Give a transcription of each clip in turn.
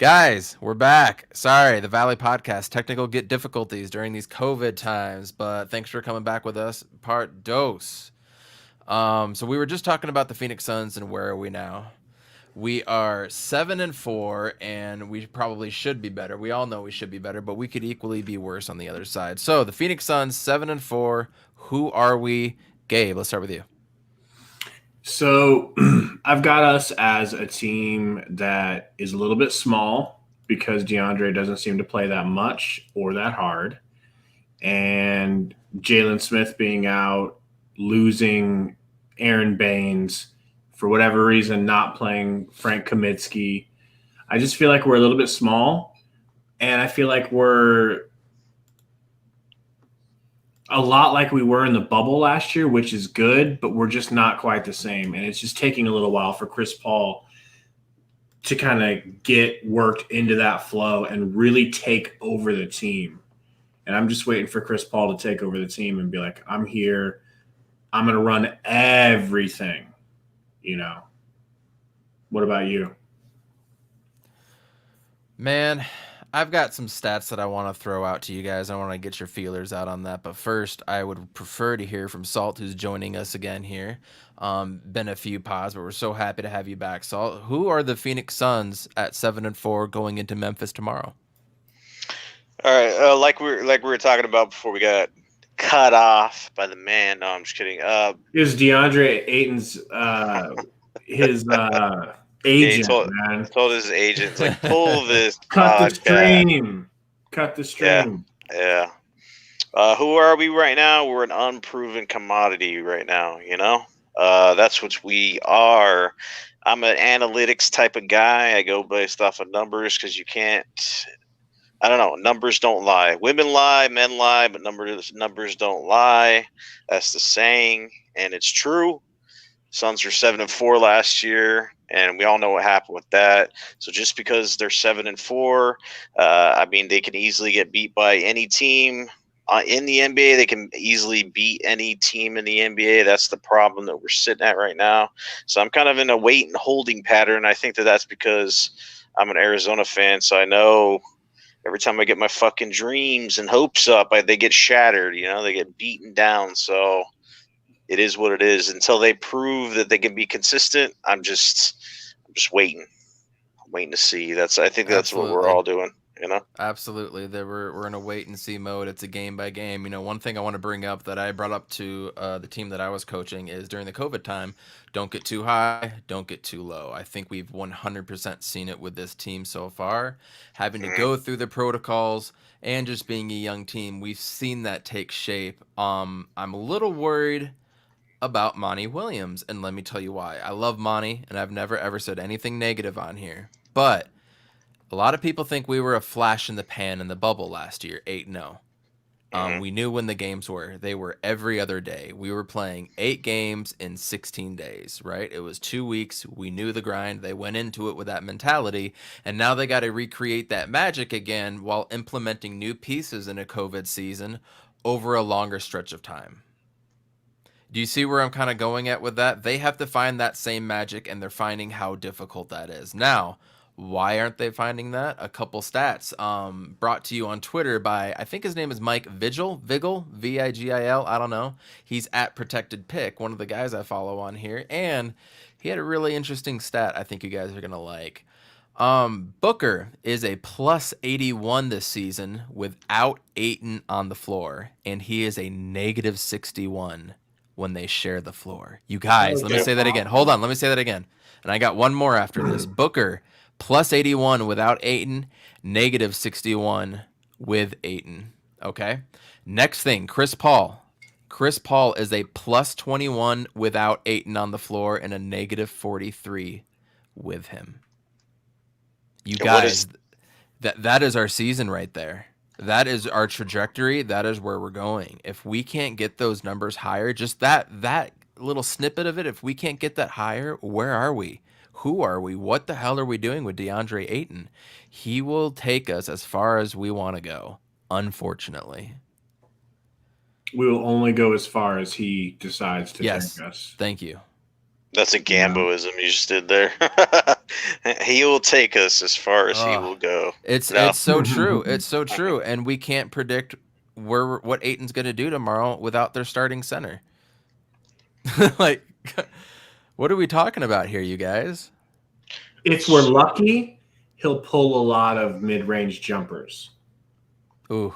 Guys, we're back. Sorry, the Valley Podcast. Technical get difficulties during these COVID times, but thanks for coming back with us. Part dos. So we were just talking about the Phoenix Suns and where are we now? We are 7-4, and we probably should be better. We all know we should be better, but we could equally be worse on the other side. So the Phoenix Suns 7-4. Who are we? Gabe, let's start with you. So I've got us as a team that is a little bit small because DeAndre doesn't seem to play that much or that hard. And Jalen Smith being out, losing Aaron Baines, for whatever reason, not playing Frank Kaminsky. I just feel like we're a little bit small. And I feel like we're a lot like we were in the bubble last year, which is good, but we're just not quite the same. And it's just taking a little while for Chris Paul to kind of get worked into that flow and really take over the team. And I'm just waiting for Chris Paul to take over the team and be like, I'm here. I'm going to run everything, you know. What about you? Man, I've got some stats that I want to throw out to you guys. I want to get your feelers out on that. But first, I would prefer to hear from Salt, who's joining us again here. Been a few pods, but we're so happy to have you back, Salt. Who are the Phoenix Suns at 7-4 going into Memphis tomorrow? All right, like we were talking about before we got cut off by the man. No, I'm just kidding. Is DeAndre Ayton's his agent, man? Told his agents like pull this Cut the podcast. stream. Cut the stream. Yeah. Who are we right now? We're an unproven commodity right now. That's what we are. I'm an analytics type of guy. I go based off of numbers because you can't. I don't know. Numbers don't lie. Women lie, men lie, but numbers don't lie. That's the saying, and it's true. Suns were 7-4 last year, and we all know what happened with that. So just because they're 7-4, I mean they can easily get beat by any team in the NBA. They can easily beat any team in the NBA. That's the problem that we're sitting at right now. So I'm kind of in a wait and holding pattern. I think that's because I'm an Arizona fan, so I know. Every time I get my fucking dreams and hopes up, they get shattered. They get beaten down. So it is what it is. Until they prove that they can be consistent, I'm just waiting. I'm waiting to see. I think that's what we're all doing. Absolutely. We're in a wait and see mode. It's a game by game. One thing I want to bring up that I brought up to the team that I was coaching is during the COVID time, don't get too high, don't get too low. I think we've 100% seen it with this team so far. Having to go through the protocols and just being a young team, we've seen that take shape. I'm a little worried about Monty Williams, and let me tell you why. I love Monty, and I've never ever said anything negative on here, but a lot of people think we were a flash in the pan in the bubble last year, 8-0. We knew when the games were. They were every other day. We were playing 8 games in 16 days, right? It was 2 weeks. We knew the grind. They went into it with that mentality, and now they got to recreate that magic again while implementing new pieces in a COVID season over a longer stretch of time. Do you see where I'm kind of going at with that? They have to find that same magic, and they're finding how difficult that is. Now, why aren't they finding that? A couple stats brought to you on Twitter by, I think his name is Mike Vigil, Vigil, I don't know. He's at Protected Pick, one of the guys I follow on here, and he had a really interesting stat I think you guys are going to like. Booker is a plus 81 this season without Ayton on the floor, and he is a negative 61 when they share the floor. You guys, let me say that again. Hold on, let me say that again. And I got one more after this. Booker, plus 81 without Ayton, negative 61 with Ayton. Okay? Next thing, Chris Paul. Chris Paul is a plus 21 without Ayton on the floor and a negative 43 with him. You guys, that is our season right there. That is our trajectory. That is where we're going. If we can't get those numbers higher, just that little snippet of it, if we can't get that higher, where are we? Who are we? What the hell are we doing with DeAndre Ayton? He will take us as far as we want to go, unfortunately. We will only go as far as he decides to take us. Thank you. That's a Gamboism you just did there. He will take us as far as he will go. It's so true. It's so true, and we can't predict what Aiton's going to do tomorrow without their starting center. Like, what are we talking about here, you guys? If we're lucky, he'll pull a lot of mid-range jumpers. Ooh.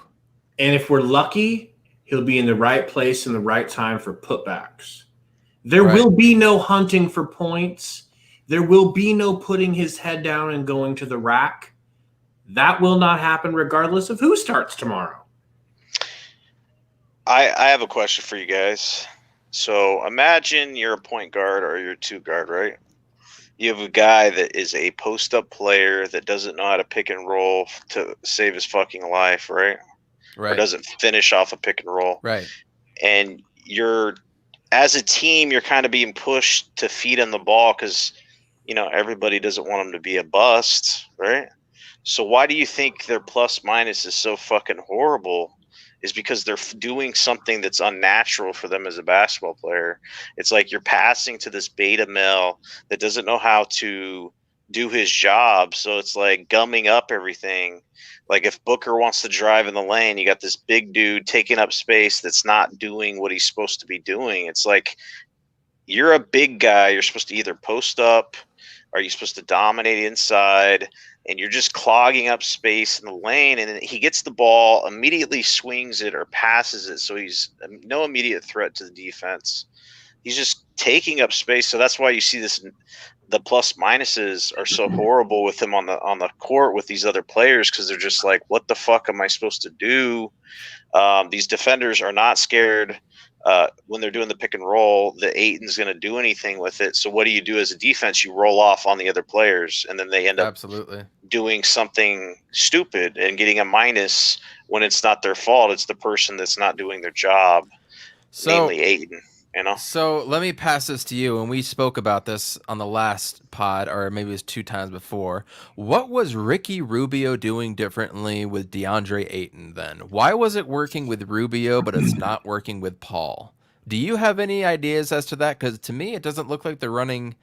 And if we're lucky, he'll be in the right place in the right time for putbacks. There will be no hunting for points. There will be no putting his head down and going to the rack. That will not happen regardless of who starts tomorrow. I have a question for you guys. So imagine you're a point guard or you're a two guard, right? You have a guy that is a post-up player that doesn't know how to pick and roll to save his fucking life, right? Right. Or doesn't finish off a pick and roll. Right. And as a team, you're kind of being pushed to feed him the ball because, everybody doesn't want him to be a bust, right? So why do you think their plus minus is so fucking horrible? Is because they're doing something that's unnatural for them as a basketball player. It's like you're passing to this beta male that doesn't know how to do his job. So it's like gumming up everything. Like if Booker wants to drive in the lane, you got this big dude taking up space that's not doing what he's supposed to be doing. It's like you're a big guy. You're supposed to either post up, or you're supposed to dominate inside, and you're just clogging up space in the lane. And then he gets the ball, immediately swings it or passes it. So he's no immediate threat to the defense. He's just taking up space. So that's why you see this. The plus minuses are so horrible with him on the court with these other players, because they're just like, what the fuck am I supposed to do? These defenders are not scared when they're doing the pick and roll that Aiton's going to do anything with it. So what do you do as a defense? You roll off on the other players, and then they end up doing something stupid and getting a minus when it's not their fault. It's the person that's not doing their job, namely Aiton. So let me pass this to you. And we spoke about this on the last pod, or maybe it was 2 times before. What was Ricky Rubio doing differently with DeAndre Ayton then? Why was it working with Rubio, but it's not working with Paul? Do you have any ideas as to that? Because to me, it doesn't look like they're running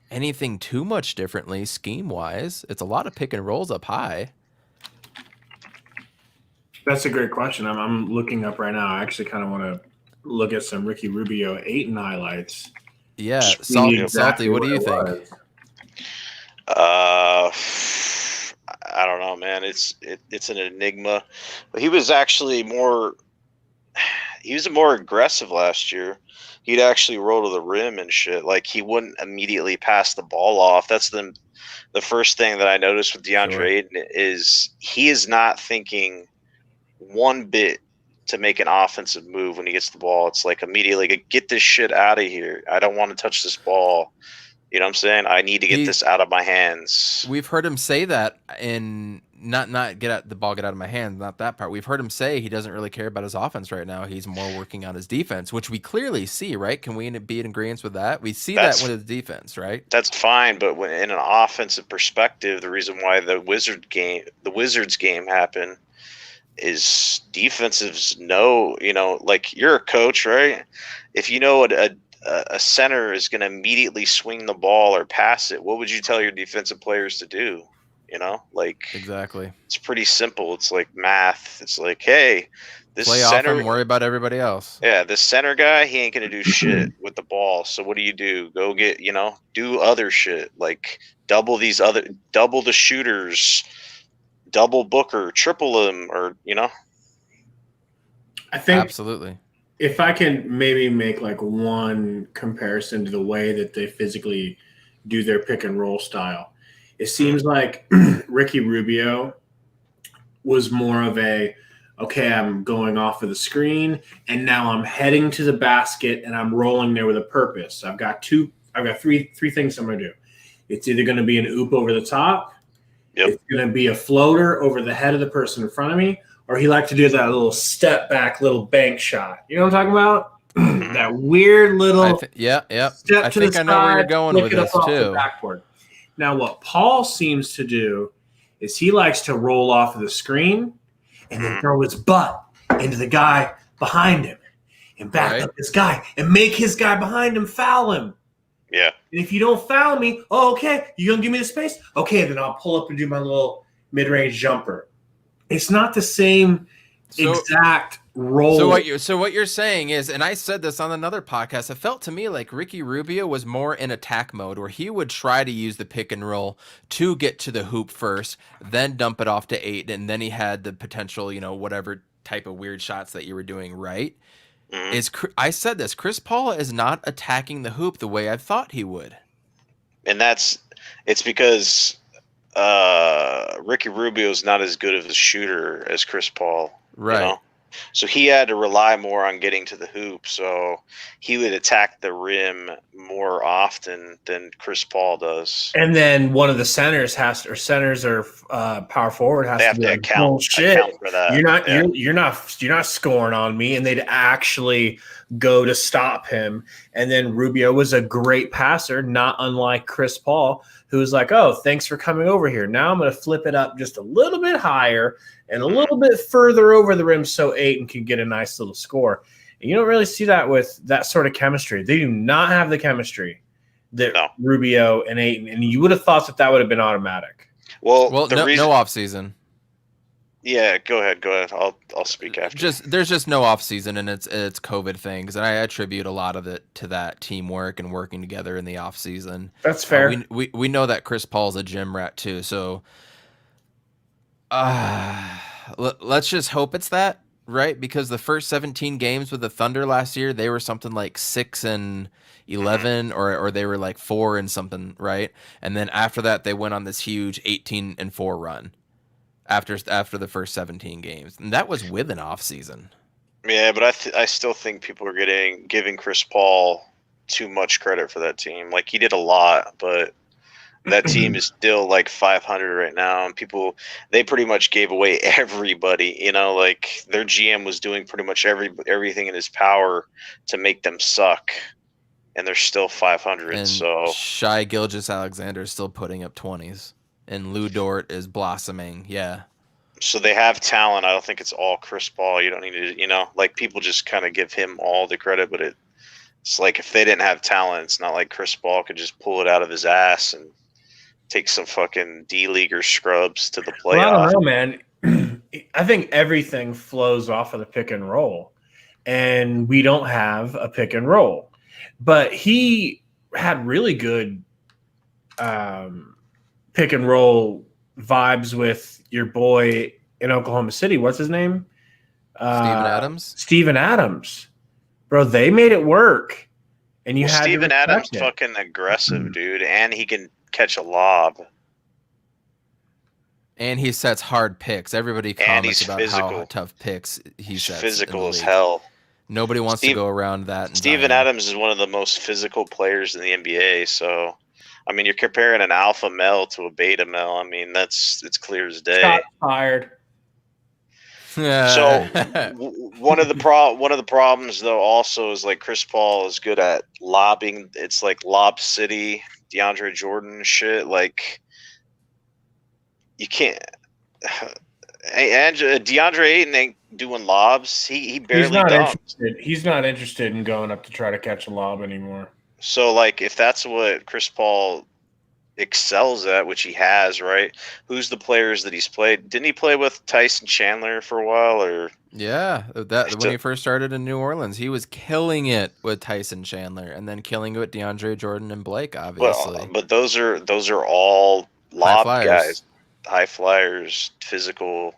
anything too much differently scheme-wise. It's a lot of pick and rolls up high. That's a great question. I'm looking up right now. I actually kind of want to look at some Ricky Rubio Ayton highlights. Yeah, Salty, what do you think? I don't know, man. It's an enigma. But he was actually more aggressive last year. He'd actually roll to the rim and shit. Like he wouldn't immediately pass the ball off. That's the first thing that I noticed with DeAndre Ayton is he is not thinking one bit to make an offensive move when he gets the ball. It's like immediately get this shit out of here. I don't want to touch this ball. You know what I'm saying? I need to get this out of my hands. We've heard him say that in not get the ball out of my hands, not that part. We've heard him say he doesn't really care about his offense right now. He's more working on his defense, which we clearly see, right? Can we be in agreement with that? We see that with his defense, right? That's fine, but when in an offensive perspective, the reason why the Wizards game happened is defensives know, like you're a coach, right? If you know a center is going to immediately swing the ball or pass it, what would you tell your defensive players to do? Exactly. It's pretty simple. It's like math. It's like, hey, this play center, off and worry about everybody else. Yeah, this center guy, he ain't going to do shit with the ball. So what do? Go get, do other shit, like double the shooters, double Booker, triple him, or I think absolutely. If I can maybe make like one comparison to the way that they physically do their pick and roll style, it seems like Ricky Rubio was more of okay, I'm going off of the screen and now I'm heading to the basket and I'm rolling there with a purpose. I've got three things I'm going to do. It's either going to be an oop over the top. Yep. It's going to be a floater over the head of the person in front of me, or he liked to do that little step back, little bank shot. You know what I'm talking about? That weird little step I to the side. I know where you're going with this too. Now, what Paul seems to do is he likes to roll off of the screen and then throw his butt into the guy behind him and back up this guy and make his guy behind him foul him. Yeah. And if you don't foul me, oh, okay, you gonna give me the space? Okay, then I'll pull up and do my little mid-range jumper. It's not the same exact role. So what you're saying is, and I said this on another podcast, it felt to me like Ricky Rubio was more in attack mode, where he would try to use the pick and roll to get to the hoop first, then dump it off to Ayton, and then he had the potential, whatever type of weird shots that you were doing, right? I said this, Chris Paul is not attacking the hoop the way I thought he would. And it's because Ricky Rubio is not as good of a shooter as Chris Paul. Right. So he had to rely more on getting to the hoop. So he would attack the rim more often than Chris Paul does. And then one of the centers or power forward has to be like, account for that. You're not scoring on me, and they'd actually go to stop him. And then Rubio was a great passer, not unlike Chris Paul, who was like, oh, thanks for coming over here. Now I'm going to flip it up just a little bit higher and a little bit further over the rim so Ayton can get a nice little score. And you don't really see that with that sort of chemistry. They do not have the chemistry that Rubio and Ayton, and you would have thought that would have been automatic. Well, no off season. Yeah, go ahead. I'll speak after. There's just no off season, and it's COVID things, and I attribute a lot of it to that teamwork and working together in the off season. That's fair. We know that Chris Paul's a gym rat too, so let's just hope it's that, right? Because the first 17 games with the Thunder last year, they were something like 6-11, or they were like 4 and something, right? And then after that, they went on this huge 18-4 run after the first 17 games, and that was with an off season. Yeah, but I still think people are giving Chris Paul too much credit for that team. Like, he did a lot, but that team is still like 500 right now, and they pretty much gave away everybody. Like, their GM was doing pretty much everything in his power to make them suck, and they're still 500. And so Shai Gilgeous-Alexander is still putting up 20s, and Lou Dort is blossoming. Yeah. So they have talent. I don't think it's all Chris Paul. You don't need to, like, people just kind of give him all the credit, but it's like, if they didn't have talent, it's not like Chris Paul could just pull it out of his ass and take some fucking D-leaguer scrubs to the playoffs. Well, I don't know, man. I think everything flows off of the pick and roll, and we don't have a pick and roll. But he had really good pick and roll vibes with your boy in Oklahoma City. What's his name? Steven Adams. Bro, they made it work. And Steven Adams fucking aggressive, dude, and he can catch a lob. And he sets hard picks. Everybody comments about how tough picks he sets. Physical as hell. Nobody wants to go around that. Steven Adams is one of the most physical players in the NBA. So, I mean, you're comparing an alpha male to a beta male. I mean, it's clear as day. Got fired. So one of the problems though also is, like, Chris Paul is good at lobbing. It's like Lob City, DeAndre Jordan shit. Like, you can't. And DeAndre Ayton ain't doing lobs. He barely dunks. He's not interested in going up to try to catch a lob anymore. So, like, if that's what Chris Paul excels at, which he has, right? Who's the players that he's played? Didn't he play with Tyson Chandler for a while? Or yeah, when he first started in New Orleans, he was killing it with Tyson Chandler, and then killing it with DeAndre Jordan and Blake, obviously. But those are all lob guys, high flyers, physical.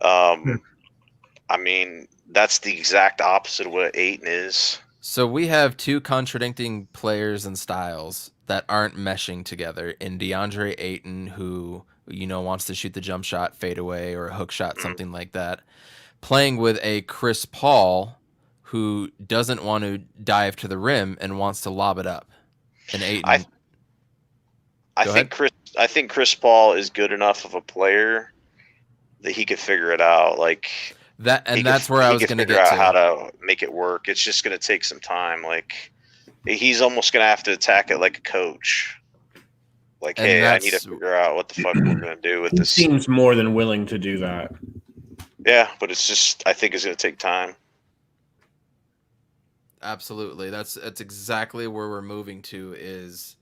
I mean, that's the exact opposite of what Ayton is. So we have two contradicting players and styles that aren't meshing together in DeAndre Ayton, who, wants to shoot the jump shot, fade away, or a hook shot, something like that, playing with a Chris Paul who doesn't want to dive to the rim and wants to lob it up. And Ayton, I think Chris Paul is good enough of a player that he could figure it out. Like that, and that's where I was going to get to how to make it work. It's just going to take some time. Like, he's almost going to have to attack it like a coach. Like, hey, I need to figure out what the fuck we're going to do with this. He seems more than willing to do that. Yeah, but it's just, I think it's going to take time. Absolutely. That's exactly where we're moving to. Is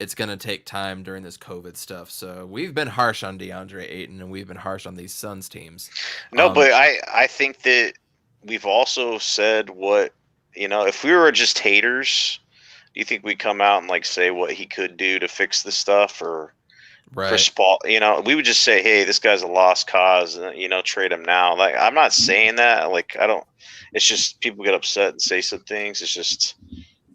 it's going to take time during this COVID stuff. So we've been harsh on DeAndre Ayton, and we've been harsh on these Suns teams. No, but I think that we've also said what, if we were just haters, do you think we'd come out and like say what he could do to fix this stuff? Or Chris Right. Paul, we would just say, hey, this guy's a lost cause, trade him now. Like, I'm not saying that. Like, I don't. It's just people get upset and say some things. It's just,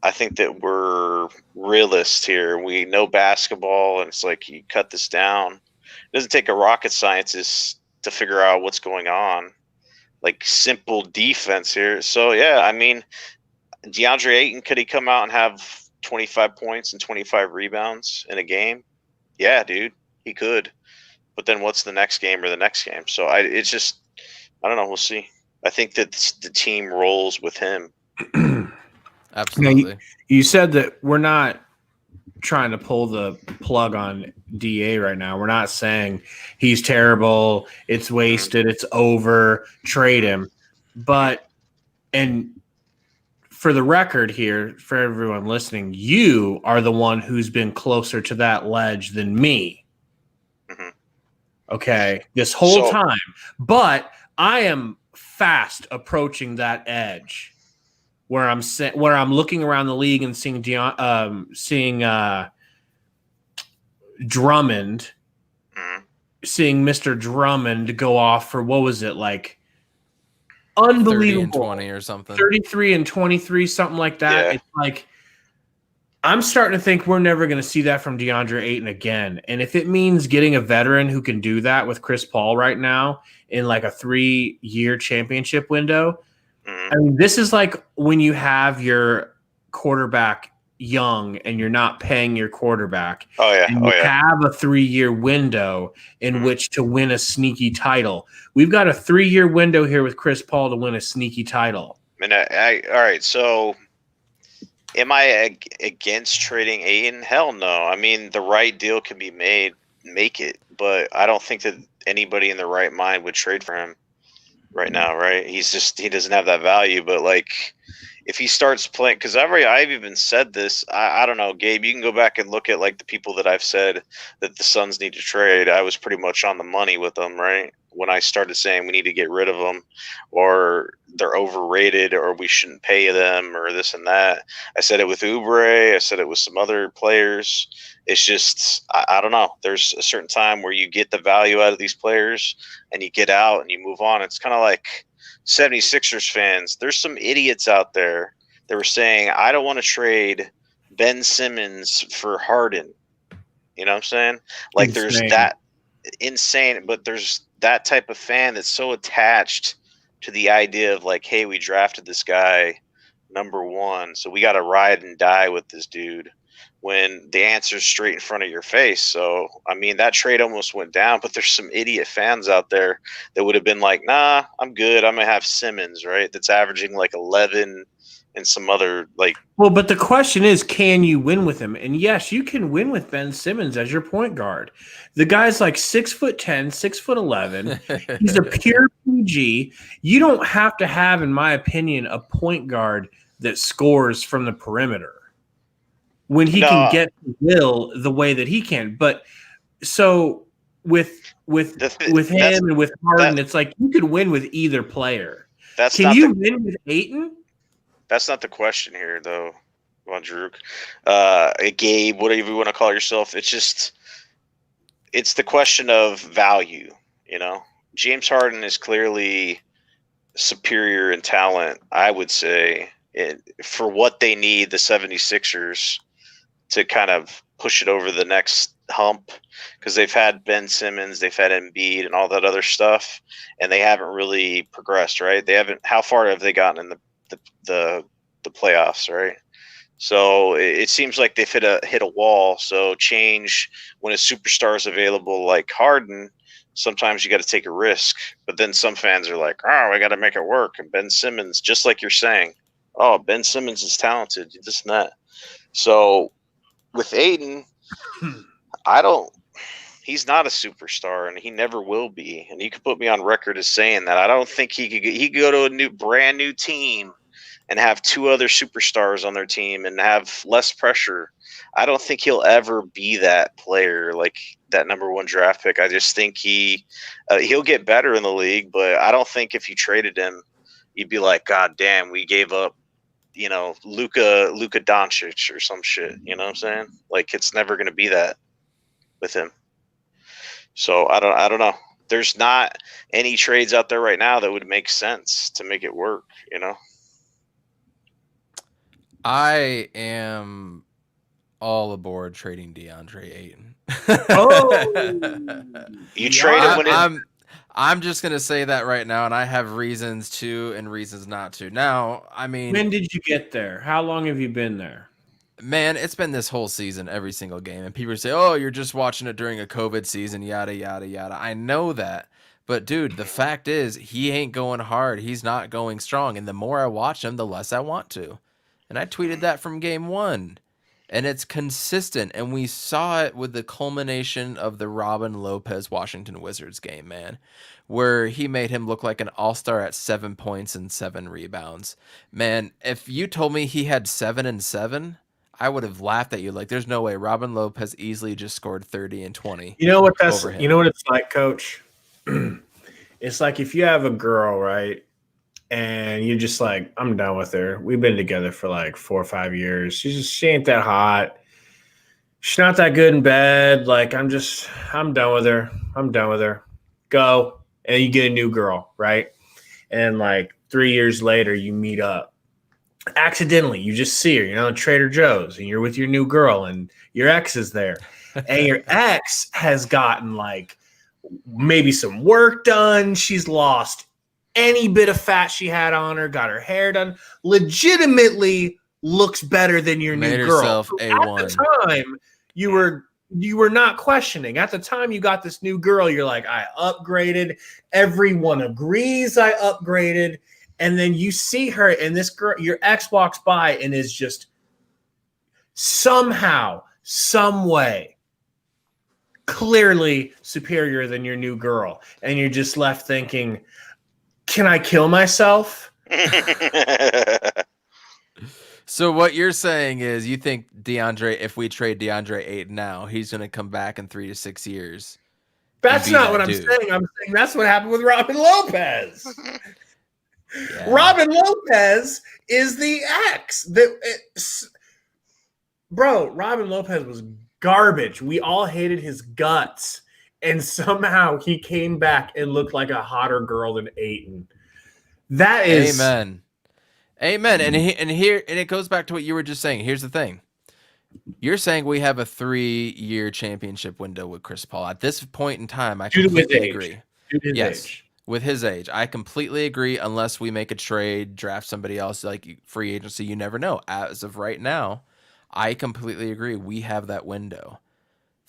I think that we're realists here. We know basketball, and it's like you cut this down. It doesn't take a rocket scientist to figure out what's going on. Like simple defense here. So yeah, I mean, DeAndre Ayton, could he come out and have 25 points and 25 rebounds in a game? Yeah, dude, he could. But then what's the next game or the next game? So it's just, I don't know. We'll see. I think that the team rolls with him. Absolutely. You said that we're not trying to pull the plug on DA right now. We're not saying he's terrible, it's wasted, it's over, trade him. But, and for the record here, for everyone listening, you are the one who's been closer to that ledge than me. Mhm. Okay, this whole time. But I am fast approaching that edge where I'm looking around the league and seeing Drummond, seeing Mr. Drummond go off for, what was it, like, unbelievable 30 and 20 or something. 33 and 23, something like that. Yeah. It's like, I'm starting to think we're never going to see that from DeAndre Ayton again. And if it means getting a veteran who can do that with Chris Paul right now in like a 3-year championship window, I mean, this is like when you have your quarterback young and you're not paying your quarterback. Oh yeah. And you have a 3-year window in which to win a sneaky title. We've got a 3-year window here with Chris Paul to win a sneaky title. And all right. So, am I against trading Ayton? Hell no. I mean, the right deal can be made, make it. But I don't think that anybody in their right mind would trade for him right now, right? He doesn't have that value. But like, if he starts playing, because I've even said this. I don't know, Gabe. You can go back and look at like the people that I've said that the Suns need to trade. I was pretty much on the money with them, right? When I started saying we need to get rid of them, or they're overrated, or we shouldn't pay them, or this and that. I said it with Oubre. I said it with some other players. It's just, I don't know. There's a certain time where you get the value out of these players and you get out and you move on. It's kind of like 76ers fans. There's some idiots out there that were saying, I don't want to trade Ben Simmons for Harden. You know what I'm saying? Like there's that insane, but there's that type of fan that's so attached to the idea of like, hey, we drafted this guy number 1, so we got to ride and die with this dude, when the answer's straight in front of your face. So, I mean, that trade almost went down, but there's some idiot fans out there that would have been like, nah, I'm good. I'm going to have Simmons, right? That's averaging like 11 and some other like. Well, but the question is, can you win with him? And yes, you can win with Ben Simmons as your point guard. The guy's like 6'10", 6'11". He's a pure PG. You don't have to have, in my opinion, a point guard that scores from the perimeter when he can get the will the way that he can. But so with him and with Harden, it's like you could win with either player. Can you win with Ayton? That's not the question here, though, Vondruk. Gabe, whatever you want to call yourself. It's the question of value, you know? James Harden is clearly superior in talent, I would say, for what they need, the 76ers, to kind of push it over the next hump, because they've had Ben Simmons, they've had Embiid and all that other stuff, and they haven't really progressed, right? They haven't. How far have they gotten in the playoffs, right? So it seems like they've hit a wall. So change when a superstar is available like Harden, sometimes you got to take a risk. But then some fans are like, oh, we got to make it work. And Ben Simmons, just like you're saying, oh, Ben Simmons is talented, this and that. So with Ayton, he's not a superstar, and he never will be. And you could put me on record as saying that. I don't think he could go to a brand new team and have two other superstars on their team and have less pressure. I don't think he'll ever be that player, like that number one draft pick. I just think he'll get better in the league, but I don't think if you traded him, you'd be like, God damn, we gave up, Luka Doncic or some shit. You know what I'm saying? Like, it's never going to be that with him. So I don't know. There's not any trades out there right now that would make sense to make it work. I am all aboard trading DeAndre Ayton. You traded when I'm just gonna say that right now, and I have reasons to and reasons not to. Now, I mean, when did you get there? How long have you been there? Man, it's been this whole season, every single game, and people say, "Oh, you're just watching it during a COVID season, yada yada yada." I know that, but dude, the fact is, he ain't going hard. He's not going strong, and the more I watch him, the less I want to. And I tweeted that from game one. And it's consistent, and we saw it with the culmination of the Robin Lopez Washington Wizards game, man, where he made him look like an all-star at 7 points and 7 rebounds. Man, if you told me he had 7 and 7, I would have laughed at you. Like, there's no way. Robin Lopez easily just scored 30 and 20. You know what it's like, Coach? It's like if you have a girl, right? And you're just like, I'm done with her. We've been together for like 4 or 5 years. She ain't that hot. She's not that good in bed. Like, I'm done with her. I'm done with her. Go. And you get a new girl, right? And like 3 years later, you meet up. Accidentally, you just see her, Trader Joe's, and you're with your new girl, and your ex is there. And your ex has gotten like maybe some work done. She's lost any bit of fat she had on her, got her hair done, legitimately looks better than your Made new girl. herself So A1. at the time, you were not questioning. At the time you got this new girl, you're like, I upgraded. Everyone agrees I upgraded. And then you see her, and this girl, your ex, walks by and is just somehow, some way, clearly superior than your new girl. And you're just left thinking, can I kill myself? So what you're saying is you think if we trade DeAndre Ayton now, he's going to come back in 3 to 6 years? That's not what I'm saying. I'm saying that's what happened with Robin Lopez. Yeah. Robin Lopez is the ex. Robin Lopez was garbage. We all hated his guts. And somehow he came back and looked like a hotter girl than Ayton. That is Amen. And it goes back to what you were just saying. Here's the thing. You're saying we have a 3-year championship window with Chris Paul. At this point in time, I completely agree. Age. With his age. I completely agree unless we make a trade, draft somebody else, like free agency. You never know. As of right now, I completely agree. We have that window.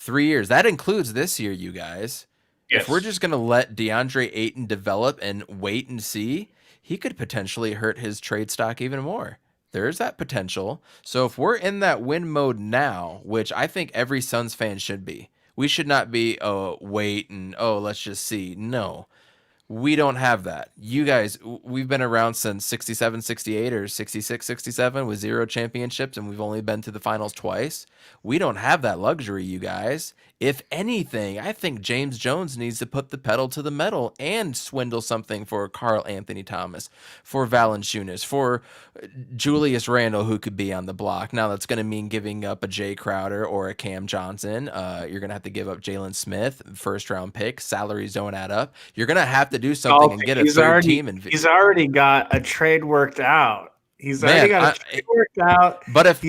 3 years. That includes this year, you guys. Yes. If we're just going to let DeAndre Ayton develop and wait and see, he could potentially hurt his trade stock even more. There's that potential. So if we're in that win mode now, which I think every Suns fan should be, we should not be, wait and, let's just see. No. We don't have that. You guys, we've been around since 67, 68 or 66, 67 with 0 championships, and we've only been to the finals twice. We don't have that luxury, you guys. If anything, I think James Jones needs to put the pedal to the metal and swindle something for Karl Anthony Towns, for Valanciunas, for Julius Randle, who could be on the block. Now, that's going to mean giving up a Jay Crowder or a Cam Johnson. You're going to have to give up Jalen Smith, first-round pick. Salaries don't add up. You're going to have to do something and get a third team. He's already got a trade worked out. He's already got a trade worked out. But if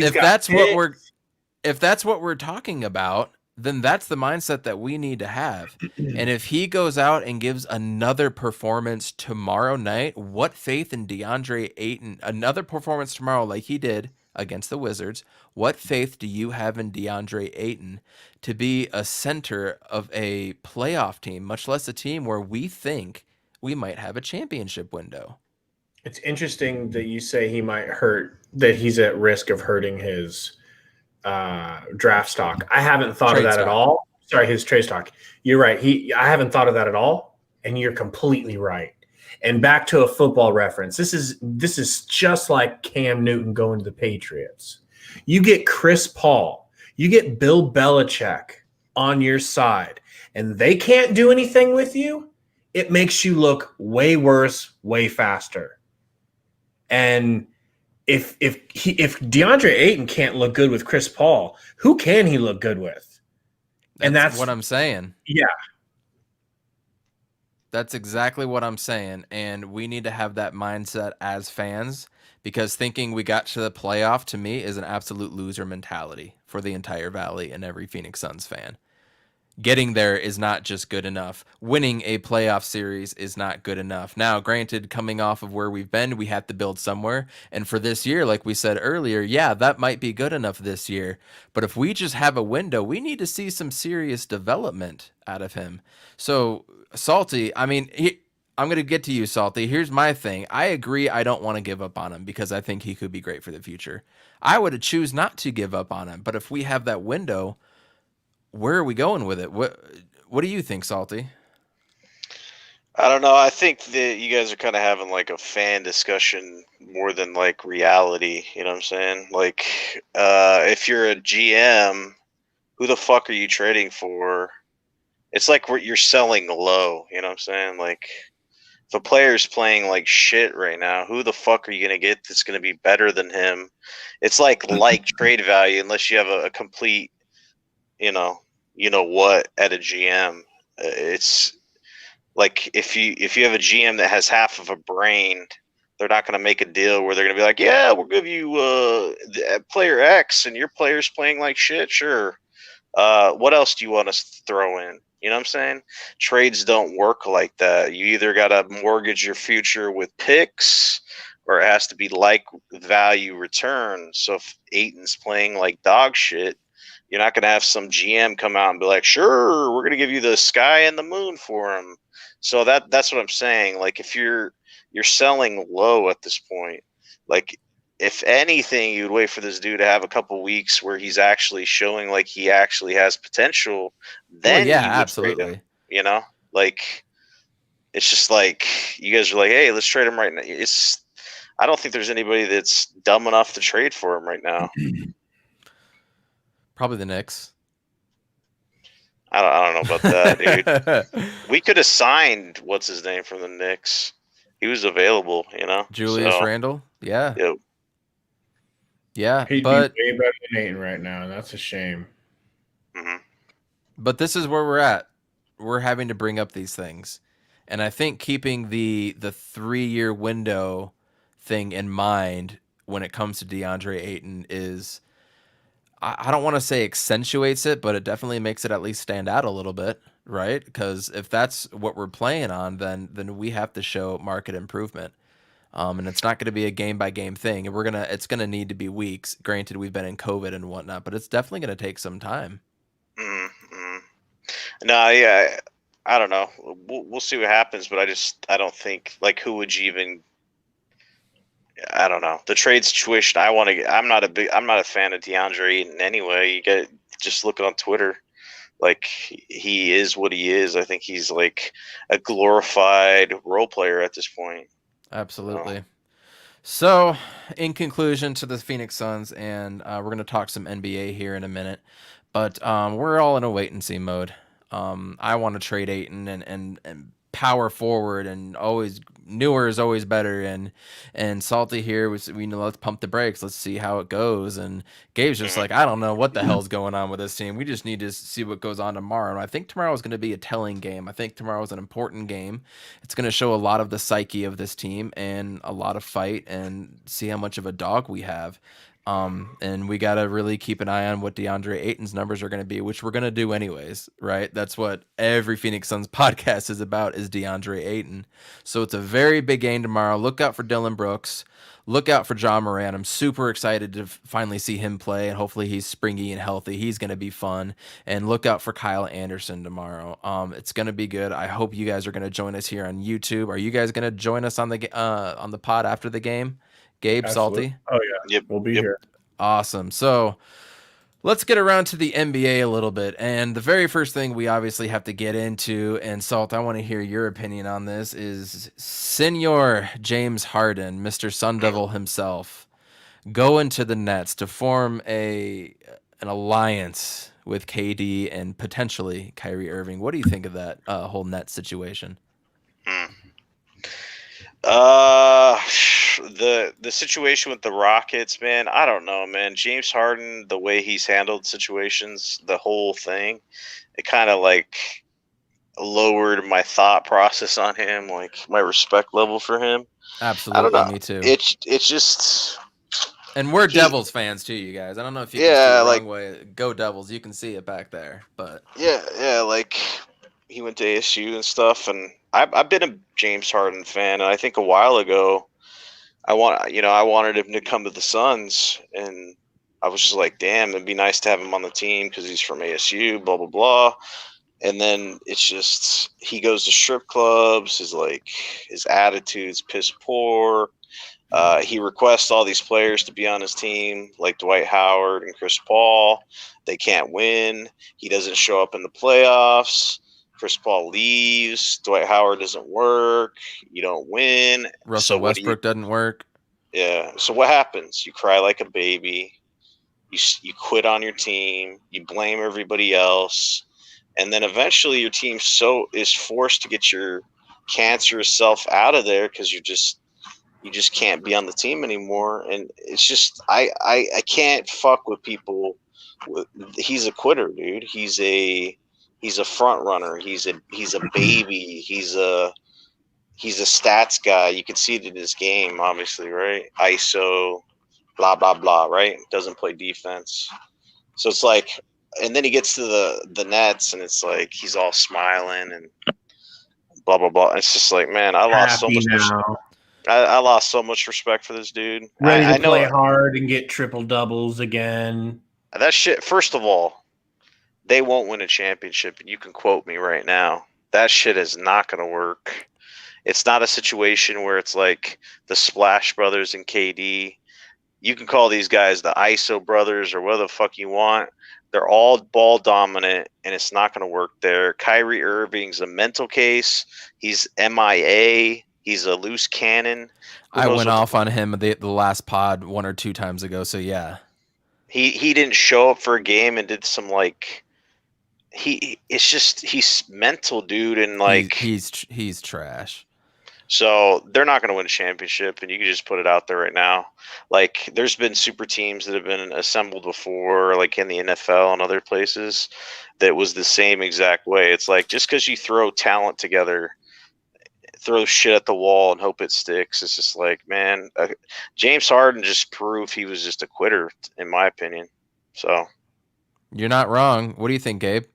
that's what we're talking about, then that's the mindset that we need to have. And if he goes out and gives another performance tomorrow night, what faith in DeAndre Ayton, another performance tomorrow like he did against the Wizards, what faith do you have in DeAndre Ayton to be a center of a playoff team, much less a team where we think we might have a championship window? It's interesting that you say that he's at risk of hurting his draft stock. I haven't thought of that at all. Sorry, his trade stock. You're right. I haven't thought of that at all, and you're completely right. And back to a football reference. This is just like Cam Newton going to the Patriots. You get Chris Paul, you get Bill Belichick on your side, and they can't do anything with you. It makes you look way worse, way faster. And if DeAndre Ayton can't look good with Chris Paul, who can he look good with? That's what I'm saying. Yeah. That's exactly what I'm saying. And we need to have that mindset as fans, because thinking we got to the playoff, to me, is an absolute loser mentality for the entire Valley and every Phoenix Suns fan. Getting there is not just good enough. Winning a playoff series is not good enough. Now, granted, coming off of where we've been, we have to build somewhere. And for this year, like we said earlier, yeah, that might be good enough this year. But if we just have a window, we need to see some serious development out of him. So, Salty, I mean, I'm going to get to you, Salty. Here's my thing. I agree I don't want to give up on him because I think he could be great for the future. I would choose not to give up on him. But if we have that window, where are we going with it? What do you think, Salty? I don't know. I think that you guys are kind of having like a fan discussion more than like reality. You know what I'm saying? Like, if you're a GM, who the fuck are you trading for? It's like you're selling low. You know what I'm saying? Like, if a player's playing like shit right now, who the fuck are you gonna get that's gonna be better than him? It's like trade value, unless you have a complete, you know what, at a GM. It's like if you have a GM that has half of a brain, they're not going to make a deal where they're going to be like, yeah, we'll give you player X and your player's playing like shit. Sure. What else do you want us to throw in? You know what I'm saying? Trades don't work like that. You either got to mortgage your future with picks, or it has to be like value return. So if Ayton's playing like dog shit, you're not going to have some GM come out and be like, sure, we're going to give you the sky and the moon for him. So that's what I'm saying. Like, if you're selling low at this point, like, if anything, you'd wait for this dude to have a couple weeks where he's actually showing like he actually has potential. Then yeah, you would absolutely. trade him, like, it's just like you guys are like, hey, let's trade him right now. I don't think there's anybody that's dumb enough to trade for him right now. Probably the Knicks. I don't know about that, dude. We could have signed what's his name from the Knicks. He was available, Julius Randle. Yeah. Yep. Yeah, He'd but be way better than Ayton right now. That's a shame. Mm-hmm. But this is where we're at. We're having to bring up these things, and I think keeping the 3-year window thing in mind when it comes to DeAndre Ayton is, I don't want to say accentuates it, but it definitely makes it at least stand out a little bit, right? Because if that's what we're playing on, then we have to show market improvement. And it's not going to be a game by game thing. It's gonna need to be weeks. Granted, we've been in COVID and whatnot, but it's definitely going to take some time. Mm-hmm. No, yeah, I don't know. We'll see what happens, but I don't think, like, who would you even? I don't know. The trade situation. I'm not a fan of DeAndre Ayton anyway. You get just look on Twitter. Like, he is what he is. I think he's like a glorified role player at this point. Absolutely. So, in conclusion to the Phoenix Suns, and we're going to talk some NBA here in a minute, but we're all in a wait and see mode. I want to trade Ayton and power forward, and always newer is always better. And Salty here was, let's pump the brakes. Let's see how it goes. And Gabe's just like, I don't know what the hell's going on with this team. We just need to see what goes on tomorrow. And I think tomorrow is going to be a telling game. I think tomorrow is an important game. It's going to show a lot of the psyche of this team and a lot of fight, and see how much of a dog we have. And we got to really keep an eye on what DeAndre Ayton's numbers are going to be, which we're going to do anyways, right? That's what every Phoenix Suns podcast is about, is DeAndre Ayton. So it's a very big game tomorrow. Look out for Dylan Brooks. Look out for Ja Morant. I'm super excited to finally see him play, and hopefully he's springy and healthy. He's going to be fun. And look out for Kyle Anderson tomorrow. It's going to be good. I hope you guys are going to join us here on YouTube. Are you guys going to join us on the pod after the game? Gabe, Absolutely. Salty? Oh, yeah. Yep. We'll be here. Awesome. So Let's get around to the NBA a little bit. And the very first thing we obviously have to get into, and Salt, I want to hear your opinion on this, is Senor James Harden, Mr. Sun Devil himself, go into the Nets to form an alliance with KD and potentially Kyrie Irving. What do you think of that whole Nets situation? Hmm. The situation with the Rockets, man, I don't know, man. James Harden, the way he's handled situations, the whole thing, it kind of like lowered my thought process on him, like my respect level for him. I don't Absolutely, know. me too. It's just And we're he, Devils fans too, you guys. I don't know if you can see yeah, the like wrong way. Go Devils! You can see it back there, but yeah, like he went to ASU and stuff, and I've been a James Harden fan, and I think a while ago I wanted him to come to the Suns, and I was just like, damn, it'd be nice to have him on the team because he's from ASU, blah blah blah. And then it's just he goes to strip clubs. His attitude's piss poor. He requests all these players to be on his team, like Dwight Howard and Chris Paul. They can't win. He doesn't show up in the playoffs. Chris Paul leaves. Dwight Howard doesn't work. You don't win. So Russell what do you? Westbrook doesn't work. Yeah. So what happens? You cry like a baby. You quit on your team. You blame everybody else, and then eventually your team is forced to get your cancerous self out of there because you just can't be on the team anymore. And it's just I can't fuck with people. He's a quitter, dude. He's a front runner. He's a baby. He's a stats guy. You can see it in his game, obviously, right? ISO, blah blah blah, right? Doesn't play defense. So it's like, and then he gets to the Nets, and it's like he's all smiling and blah blah blah. It's just like, man, I lost so Happy much. now, I lost so much respect for this dude. ready to I know play hard and get triple doubles again. that shit. First of all, they won't win a championship, and you can quote me right now. That shit is not going to work. It's not a situation where it's like the Splash Brothers and KD. You can call these guys the ISO brothers or whatever the fuck you want. They're all ball dominant, and it's not going to work there. Kyrie Irving's a mental case. He's MIA. He's a loose cannon. I went off on him the last pod 1 or 2 times ago, so yeah. He didn't show up for a game and did some like he's mental, dude, and like he's trash. So they're not going to win a championship, and you can just put it out there right now. Like, there's been super teams that have been assembled before, like in the NFL and other places, that was the same exact way. It's like, just because you throw talent together, throw shit at the wall and hope it sticks. It's just like, man, James Harden just proved he was just a quitter, in my opinion. So you're not wrong. What do you think, Gabe?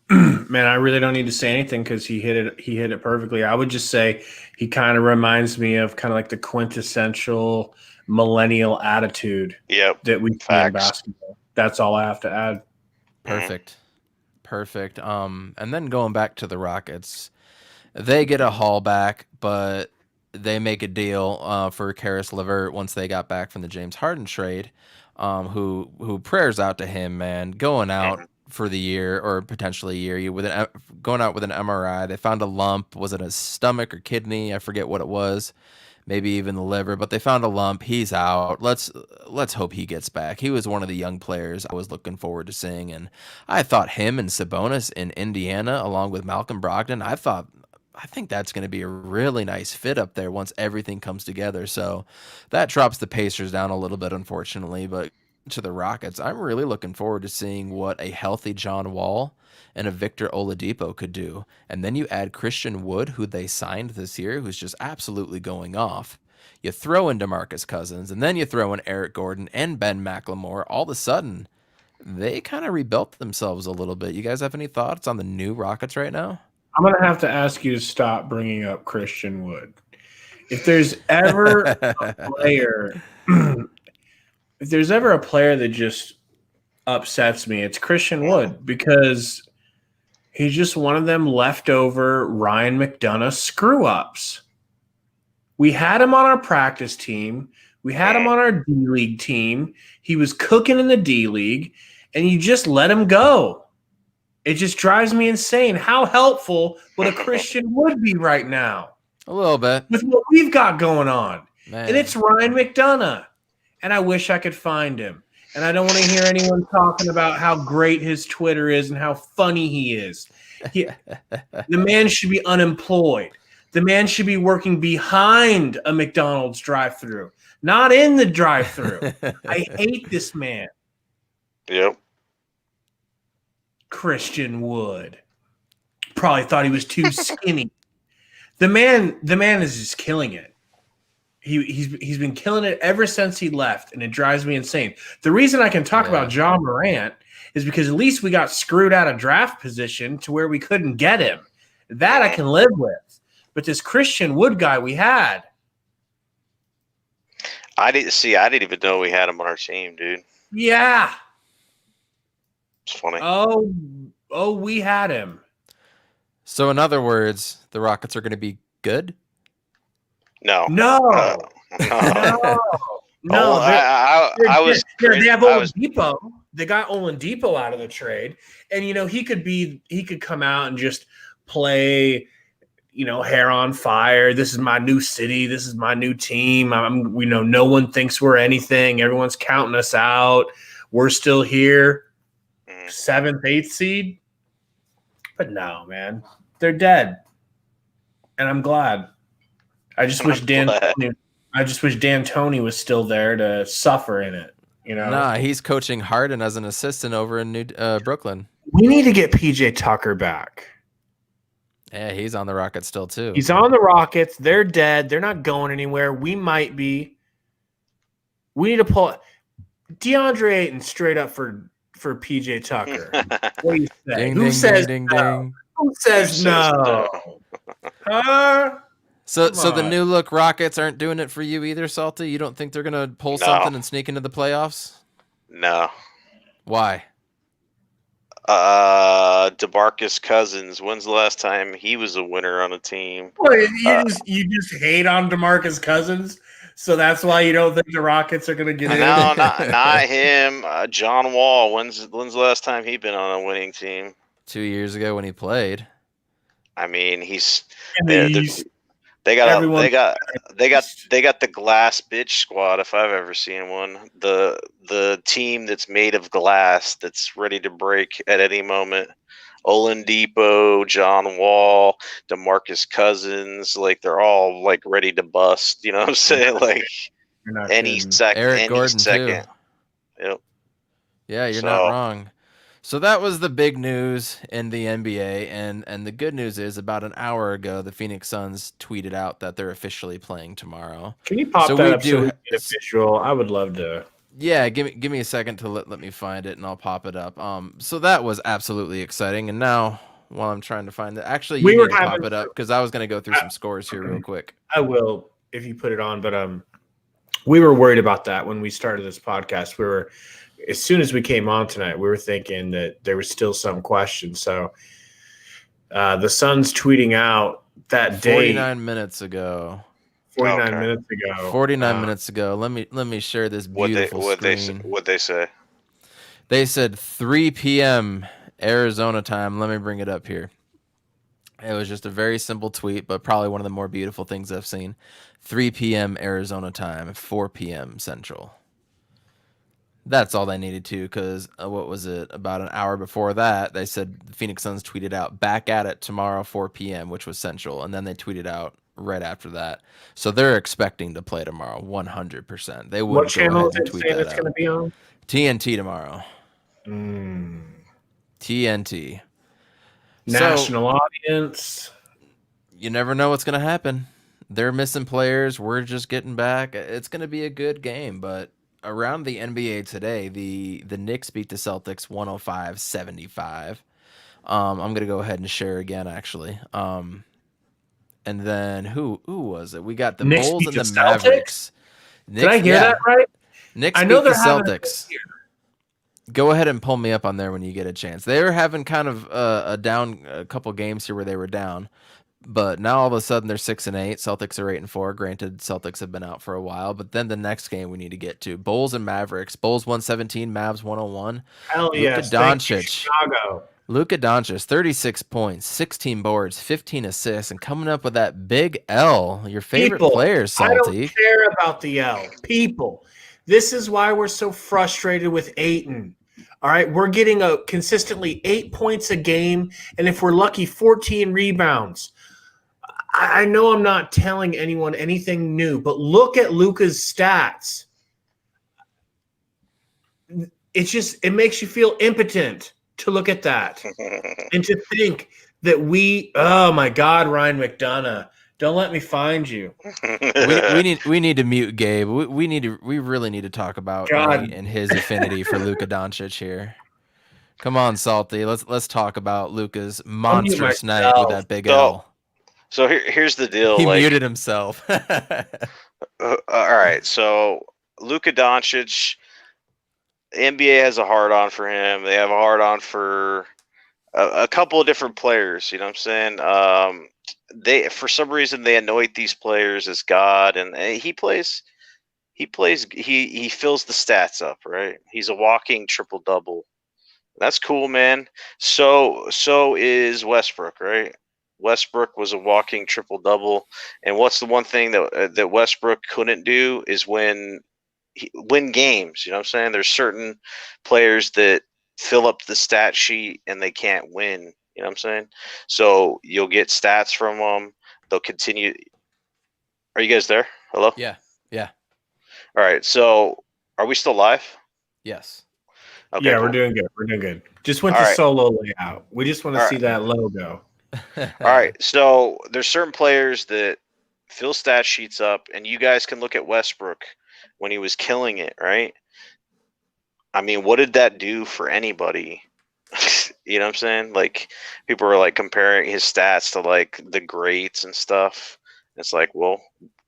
Man, I really don't need to say anything because he hit it perfectly. I would just say he kind of reminds me of kind of like the quintessential millennial attitude that we see in basketball. That's all I have to add. Perfect. And then going back to the Rockets, they get a haul back, but they make a deal for Karis LeVert once they got back from the James Harden trade. Who prayers out to him, man, going out for the year or potentially a year, going out with an MRI. They found a lump. Was it a stomach or kidney? I forget what it was. Maybe even the liver, but they found a lump. He's out. Let's hope he gets back. He was one of the young players I was looking forward to seeing, and I thought him and Sabonis in Indiana, along with Malcolm Brogdon, I think that's going to be a really nice fit up there once everything comes together. So that drops the Pacers down a little bit, unfortunately, but to the Rockets, I'm really looking forward to seeing what a healthy John Wall and a Victor Oladipo could do. And then you add Christian Wood, who they signed this year, who's just absolutely going off. You throw in DeMarcus Cousins, and then you throw in Eric Gordon and Ben McLemore. All of a sudden, they kind of rebuilt themselves a little bit. You guys have any thoughts on the new Rockets right now? I'm going to have to ask you to stop bringing up Christian Wood. If there's ever a player... If there's ever a player that just upsets me, it's Christian Wood, because he's just one of them leftover Ryan McDonough screw-ups. We had him on our practice team. We had him on our D-League team. He was cooking in the D-League, and you just let him go. It just drives me insane. How helpful would a Christian Wood be right now A little bit. with what we've got going on? Man. And it's Ryan McDonough. And I wish I could find him. And I don't want to hear anyone talking about how great his Twitter is and how funny he is. The man should be unemployed. The man should be working behind a McDonald's drive-thru, not in the drive-thru. I hate this man. Yep. Christian Wood. Probably thought he was too skinny. The man is just killing it. He's been killing it ever since he left, and it drives me insane. The reason I can talk about John Morant is because at least we got screwed out of draft position to where we couldn't get him. That I can live with. But this Christian Wood guy we had. I didn't even know we had him on our team, dude. Yeah. It's funny. Oh, we had him. So in other words, the Rockets are going to be good? No. No. No. They have Oladipo. They got Oladipo out of the trade, and he could come out and just play, hair on fire. This is my new city. This is my new team. No one thinks we're anything. Everyone's counting us out. We're still here, 7th, 8th seed. But no, man, they're dead, and I'm glad. I just wish Dan Toney was still there to suffer in it. Nah, he's coaching Harden as an assistant over in Brooklyn. We need to get PJ Tucker back. Yeah, he's on the Rockets still too. He's on the Rockets. They're dead. They're not going anywhere. We might be. We need to pull DeAndre Ayton straight up for PJ Tucker. What do you say? Who says no? Who says no? So the new look Rockets aren't doing it for you either, Salty? You don't think they're going to pull something and sneak into the playoffs? No. Why? DeMarcus Cousins. When's the last time he was a winner on a team? Wait, you just hate on DeMarcus Cousins, so that's why you don't think the Rockets are going to get in? No, not him. John Wall. When's the last time he been on a winning team? 2 years ago when he played. I mean, he's. They got the glass bitch squad if I've ever seen one. The team that's made of glass that's ready to break at any moment. Oladipo, John Wall, DeMarcus Cousins, they're all ready to bust. You know what I'm saying? Any second. Eric Gordon second. Too. Yep. Yeah, you're not wrong. So that was the big news in the NBA, and the good news is about an hour ago, the Phoenix Suns tweeted out that they're officially playing tomorrow. Can you pop that up so we get a visual? I would love to. Yeah, give me a second to let me find it, and I'll pop it up. So that was absolutely exciting, and now while I'm trying to find it, actually, you need to pop it up because I was going to go through some scores here real quick. I will if you put it on, but we were worried about that when we started this podcast. As soon as we came on tonight, we were thinking that there was still some question. So the Suns tweeting out that day 49 minutes ago. 49 minutes ago. 49 minutes ago. Let me share this beautiful screen. What'd they say? They said 3 p.m. Arizona time. Let me bring it up here. It was just a very simple tweet, but probably one of the more beautiful things I've seen. 3 p.m. Arizona time, 4 p.m. Central. That's all they needed to, because what was it? About an hour before that, they said the Phoenix Suns tweeted out, back at it tomorrow, 4 p.m., which was Central. And then they tweeted out right after that. So they're expecting to play tomorrow, 100%. They wouldn't. What channel is it saying it's going to be on? TNT tomorrow. TNT. National audience. You never know what's going to happen. They're missing players. We're just getting back. It's going to be a good game, but around the NBA today, the Knicks beat the Celtics 105-75. I'm going to go ahead and share again, actually. And then who was it? We got the Knicks Bulls and the Celtics? Mavericks. Did I hear that right? Knicks I know beat the they're having Celtics. Go ahead and pull me up on there when you get a chance. They were having kind of a couple games here where they were down. But now all of a sudden they're 6-8. Celtics are 8-4. Granted, Celtics have been out for a while. But then the next game we need to get to: Bulls and Mavericks. Bulls 117, Mavs 101. Hell Luka yes. Thank you, Doncic. Chicago. Luka Doncic, 36 points, 16 boards, 15 assists, and coming up with that big L. Your favorite People, player, I Salty. don't care about the L. People, this is why we're so frustrated with Ayton. All right, we're getting consistently 8 points a game, and if we're lucky, 14 rebounds. I know I'm not telling anyone anything new, but look at Luka's stats. It makes you feel impotent to look at that and to think that oh my God, Ryan McDonough, don't let me find you. we need to mute Gabe. We really need to talk about Nate and his affinity for Luka Doncic here. Come on, Salty. Let's talk about Luka's monstrous night with that big L. So here's the deal. He muted himself. All right. So Luka Doncic, the NBA has a hard on for him. They have a hard on for a couple of different players. You know what I'm saying? For some reason they anoint these players as God, and he fills the stats up, right? He's a walking triple double. That's cool, man. So is Westbrook, right? Westbrook was a walking triple double, and what's the one thing that Westbrook couldn't do is win games. You know what I'm saying? There's certain players that fill up the stat sheet and they can't win. You know what I'm saying? So you'll get stats from them. They'll continue. Are you guys there? Hello? Yeah. All right. So are we still live? Yes. Okay, yeah, cool. We're doing good. Just went to solo layout. We just want to see that logo. All right. So there's certain players that fill stat sheets up, and you guys can look at Westbrook when he was killing it, right? I mean, what did that do for anybody? You know what I'm saying? Like, people were like comparing his stats to like the greats and stuff. It's like, well,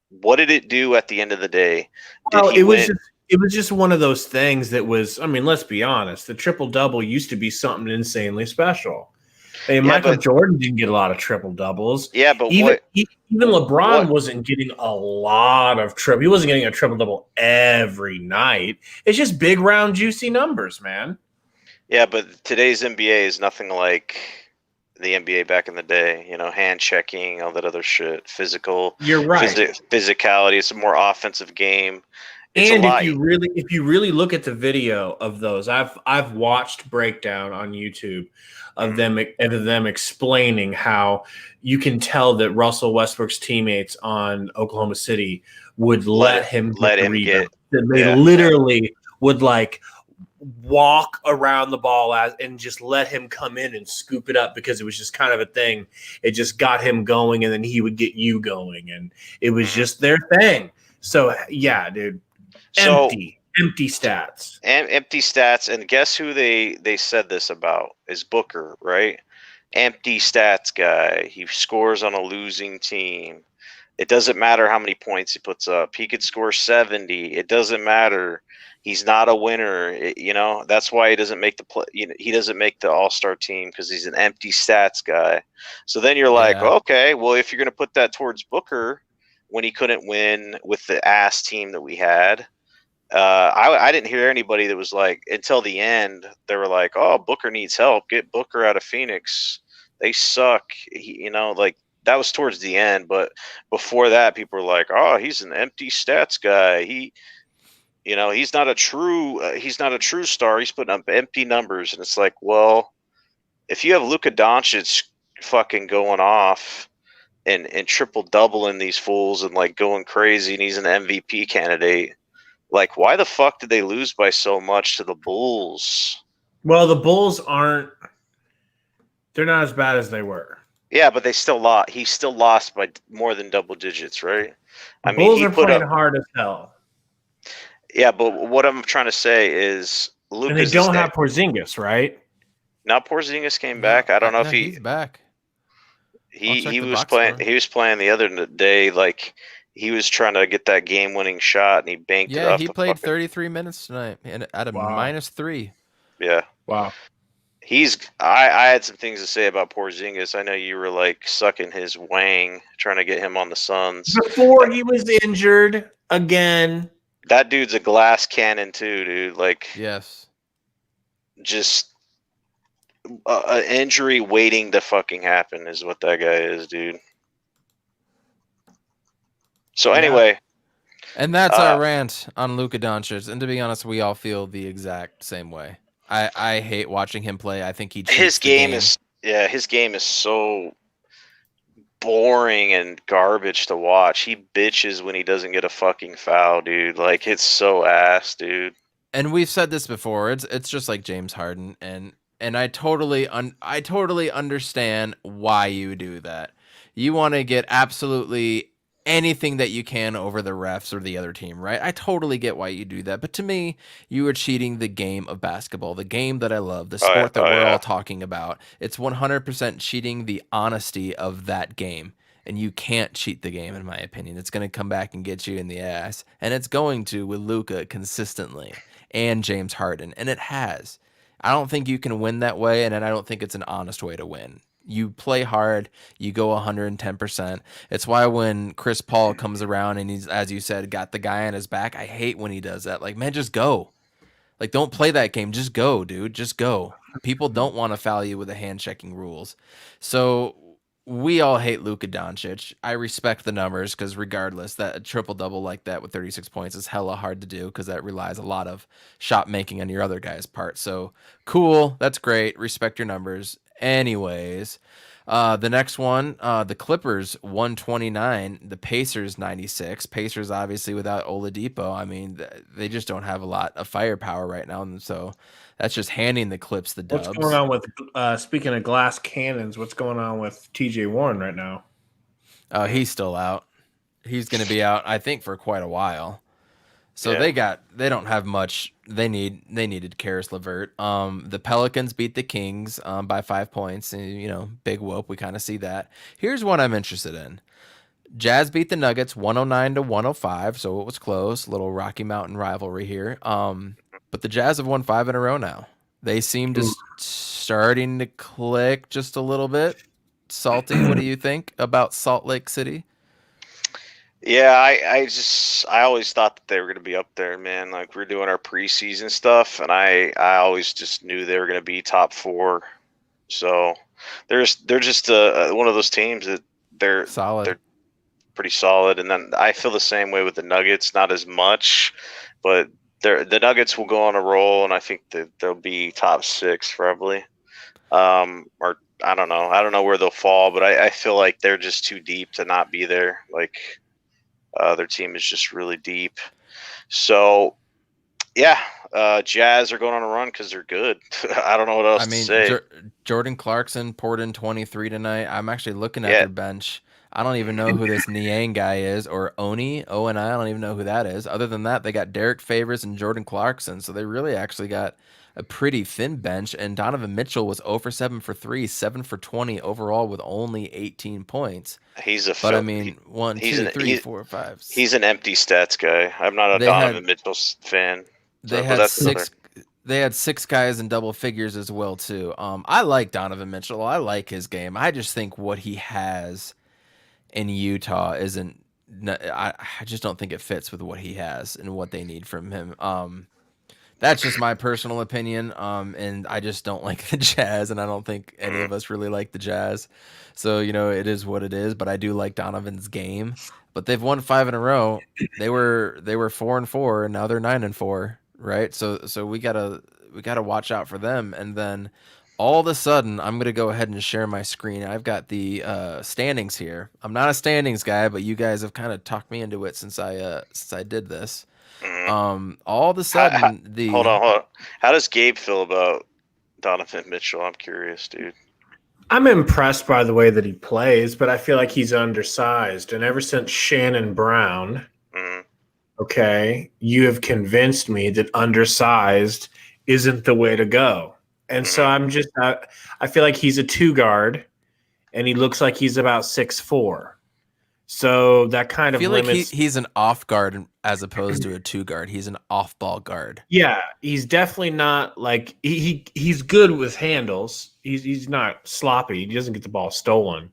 what did it do at the end of the day? It was just one of those things that was, I mean, let's be honest. The triple-double used to be something insanely special. I mean, Michael Jordan didn't get a lot of triple-doubles. Yeah, but even LeBron wasn't getting a lot of triple. He wasn't getting a triple-double every night. It's just big, round, juicy numbers, man. Yeah, but today's NBA is nothing like the NBA back in the day. You know, hand checking, all that other shit, physical. You're right. Physicality. It's a more offensive game. And if you really look at the video of those, I've watched breakdown on YouTube of them explaining how you can tell that Russell Westbrook's teammates on Oklahoma City would let him get. They literally would like walk around the ball and just let him come in and scoop it up because it was just kind of a thing. It just got him going, and then he would get you going, and it was just their thing. So yeah, dude. Empty stats. And empty stats. And guess who they said this about is Booker, right? Empty stats guy. He scores on a losing team. It doesn't matter how many points he puts up. He could score 70. It doesn't matter. He's not a winner. That's why he doesn't make the play. He doesn't make the All-Star team because he's an empty stats guy. So then you're like, okay, well, if you're going to put that towards Booker when he couldn't win with the ass team that we had, I didn't hear anybody that was like, until the end, they were like, oh, Booker needs help. Get Booker out of Phoenix. They suck. That was towards the end. But before that, people were like, oh, he's an empty stats guy. He's not a true star. He's putting up empty numbers. And it's like, well, if you have Luka Doncic fucking going off and triple doubling these fools and like going crazy, and he's an MVP candidate, like, why the fuck did they lose by so much to the Bulls? Well, the Bulls they're not as bad as they were. Yeah, but they still lost. He still lost by more than double digits, right? Bulls are playing hard as hell. Yeah, but what I'm trying to say is Lucas. And they don't have Porzingis, right? Now Porzingis came back. I don't know if he's back. He was playing. He was playing the other day, like. He was trying to get that game-winning shot, and he banked it off. Yeah, he played 33 minutes tonight and at a -3. Yeah. Wow. I had some things to say about Porzingis. I know you were like sucking his wang trying to get him on the Suns. Before he was injured again. That dude's a glass cannon too, dude. Like, Yes. just an injury waiting to fucking happen is what that guy is, dude. So Yeah. anyway, And that's our rant on Luka Doncic. And to be honest, we all feel the exact same way. I hate watching him play. I think he cheats his the game. his game is so boring and garbage to watch. He bitches when he doesn't get a fucking foul, dude. Like, it's so ass, dude. And we've said this before. It's just like James Harden, and I totally understand why you do that. You want to get absolutely anything that you can over the refs or the other team, right? I totally get why you do that. But to me, you are cheating the game of basketball, the game that I love, the sport that we're all talking about. It's 100% cheating the honesty of that game. And you can't cheat the game, in my opinion. It's going to come back and get you in the ass. And it's going to with Luka consistently and James Harden. And it has. I don't think you can win that way, and I don't think it's an honest way to win. You play hard, you go 110%. It's why when Chris Paul comes around and he's, as you said, got the guy on his back, I hate when he does that. Like, man, just go. Like, don't play that game. Just go, dude. Just go. People don't want to foul you with the hand-checking rules. So we all hate Luka Doncic. I respect the numbers because regardless, that a triple-double like that with 36 points is hella hard to do because that relies a lot of shot making on your other guy's part. So cool. That's great. Respect your numbers. Anyways, the next one, the Clippers 129, the Pacers 96. Pacers obviously without Oladipo. I mean, they just don't have a lot of firepower right now, and so that's just handing the Clips the dubs. What's going on with speaking of glass cannons? What's going on with TJ Warren right now? He's still out. He's going to be out, I think, for quite a while. So they don't have much. They needed Karis LeVert. The Pelicans beat the Kings by 5 points, and big whoop. We kind of see that. Here's what I'm interested in. Jazz beat the Nuggets 109-105, so it was close. Little Rocky Mountain rivalry here. But the Jazz have won 5 in a row now. They seem to starting to click just a little bit. Salty, what do you think about Salt Lake City? Yeah, I always thought that they were going to be up there, man. Like, we're doing our preseason stuff, and I always just knew they were going to be top 4. So they're just one of those teams that they're solid. They're pretty solid. And then I feel the same way with the Nuggets, not as much, but the Nuggets will go on a roll, and I think that they'll be top 6 probably. Or I don't know where they'll fall, but I feel like they're just too deep to not be there. Like, their team is just really deep. So, yeah, Jazz are going on a run because they're good. I don't know what else to say. Jordan Clarkson poured in 23 tonight. I'm actually looking at their bench. I don't even know who this Niang guy is, or Oni, O-N-I. I don't even know who that is. Other than that, they got Derek Favors and Jordan Clarkson. So they really actually got a pretty thin bench. And Donovan Mitchell was 0 for 7 for 3, 7 for 20 overall with only 18 points. He's a but I mean 1, 2, 3, 4, 5. He's an empty stats guy. I'm not a Donovan Mitchell fan. They had They had 6 guys in double figures as well too. I like Donovan Mitchell. I like his game. I just think what he has in Utah isn't. I just don't think it fits with what he has and what they need from him. That's just my personal opinion. And I just don't like the Jazz, and I don't think any of us really like the Jazz. So, it is what it is, but I do like Donovan's game. But they've won 5 in a row. They were 4-4, and now they're 9-4, right? So we gotta watch out for them. And then all of a sudden, I'm gonna go ahead and share my screen. I've got the standings here. I'm not a standings guy, but you guys have kind of talked me into it since I did this. All of a sudden, hold on. How does Gabe feel about Donovan Mitchell? I'm curious, dude. I'm impressed by the way that he plays, but I feel like he's undersized. And ever since Shannon Brown, okay, you have convinced me that undersized isn't the way to go. And so I'm just I feel like he's a 2 guard, and he looks like he's about 6'4". So that I kind of feel like limits. he's an off guard as opposed to a two guard. He's an off ball guard. Yeah, he's definitely not like he's good with handles. He's not sloppy. He doesn't get the ball stolen,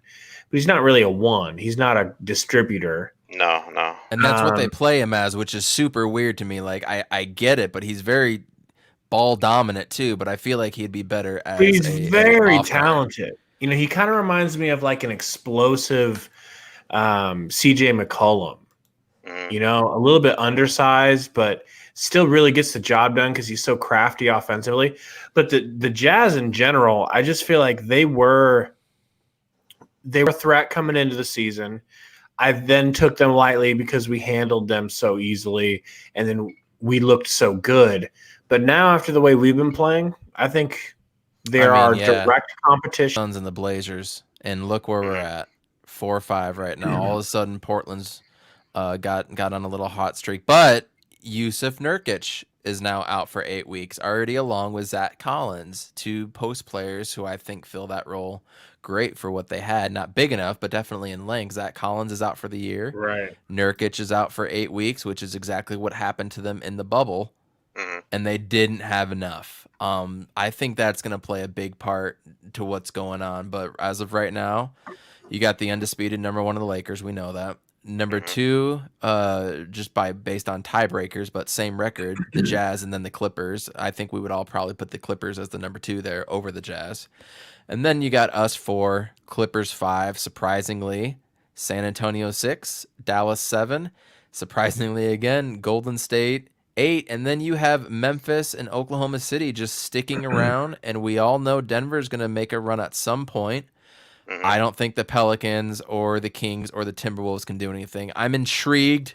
but he's not really a one. He's not a distributor. No, no. And that's what they play him as, which is super weird to me. Like I get it, but he's very ball dominant too. But I feel like he'd be better as He's very off guard. talented. You know, he kind of reminds me of like an explosive CJ McCollum. Mhm. You know, a little bit undersized, but still really gets the job done because he's so crafty offensively. But the Jazz in general, I just feel like they were a threat coming into the season. I then took them lightly because we handled them so easily, and then we looked so good. But now, after the way we've been playing, I think there are direct competition. Suns and the Blazers, and look where we're at, 4-5 right now. All of a sudden, Portland's got on a little hot streak, but Yusuf Nurkic is now out for 8 weeks, already along with Zach Collins, two post players who I think fill that role great for what they had. Not big enough, but definitely in length. Zach Collins is out for the year. Right. Nurkic is out for 8 weeks, which is exactly what happened to them in the bubble, and they didn't have enough. I think that's going to play a big part to what's going on. But as of right now, you got the undisputed number one of the Lakers. We know that. Number two, just based on tiebreakers, but same record, the Jazz and then the Clippers. I think we would all probably put the Clippers as the number two there over the Jazz. And then you got us 4, Clippers 5, surprisingly, San Antonio 6, Dallas 7, surprisingly again, Golden State 8, and then you have Memphis and Oklahoma City just sticking around, and we all know Denver's going to make a run at some point. I don't think the Pelicans or the Kings or the Timberwolves can do anything. I'm intrigued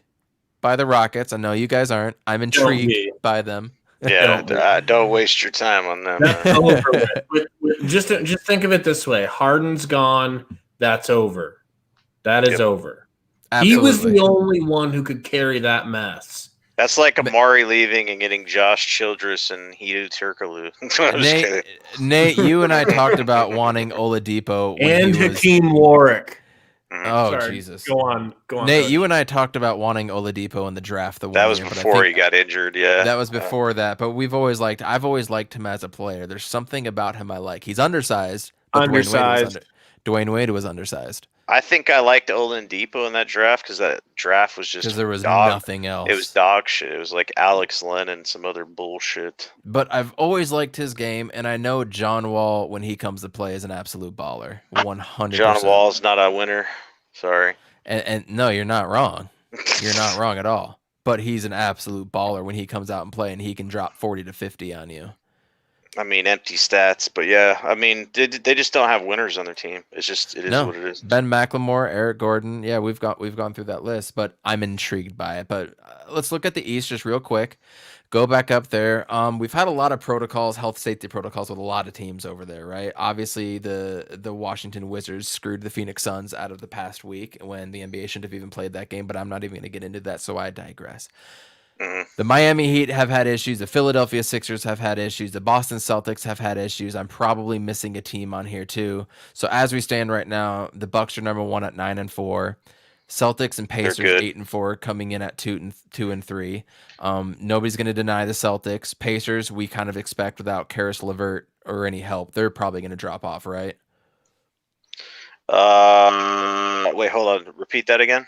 by the Rockets. I know you guys aren't. I'm intrigued by them. Yeah, don't waste your time on them. That's over with. Just think of it this way: Harden's gone. That's over. That is over. Absolutely. He was the only one who could carry that mess. That's like Amari leaving and getting Josh Childress and Hedo Turkoglu. Nate, you and I talked about wanting Oladipo and Hakeem Warwick. Oh, sorry, Jesus. Go on. Nate, Coach. you and I talked about wanting Oladipo in the draft. That was before he got injured, yeah. That was before that, but I've always liked him as a player. There's something about him I like. He's undersized. Dwayne Wade was undersized. I think I liked Oladipo in that draft because that draft was just because there was nothing else. It was dog shit. It was like Alex Len and some other bullshit. But I've always liked his game, and I know John Wall, when he comes to play, is an absolute baller. 100%. John Wall's not a winner. Sorry. And no, you're not wrong. You're not wrong at all. But he's an absolute baller when he comes out and play, and he can drop 40 to 50 on you. I mean, empty stats, but yeah, I mean, they just don't have winners on their team. It is what it is. Ben McLemore, Eric Gordon, yeah, we've gone through that list, but I'm intrigued by it. But let's look at the East just real quick. Go back up there. We've had a lot of protocols, health safety protocols with a lot of teams over there, right? Obviously, the Washington Wizards screwed the Phoenix Suns out of the past week when the NBA shouldn't have even played that game, but I'm not even going to get into that, so I digress. The Miami Heat have had issues. The Philadelphia Sixers have had issues. The Boston Celtics have had issues. I'm probably missing a team on here too. So as we stand right now, the Bucks are number 1 at 9-4. Celtics and Pacers 8-4, coming in at 2 and 3. Nobody's going to deny the Celtics. Pacers, we kind of expect without Karis LeVert or any help, they're probably going to drop off, right? Wait, hold on. Repeat that again.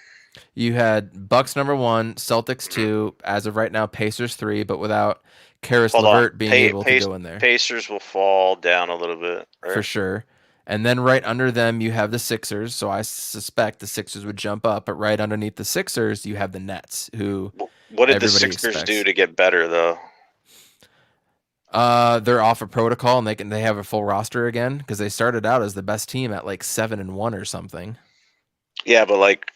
You had Bucks number 1, Celtics 2, as of right now, Pacers 3, but without Karis LeVert being able to go in there. Pacers will fall down a little bit. Right? For sure. And then right under them, you have the Sixers, so I suspect the Sixers would jump up, but right underneath the Sixers, you have the Nets, who what did the Sixers do to get better, though? They're off a protocol, and they have a full roster again, because they started out as the best team at like 7-1 or something. Yeah, but like,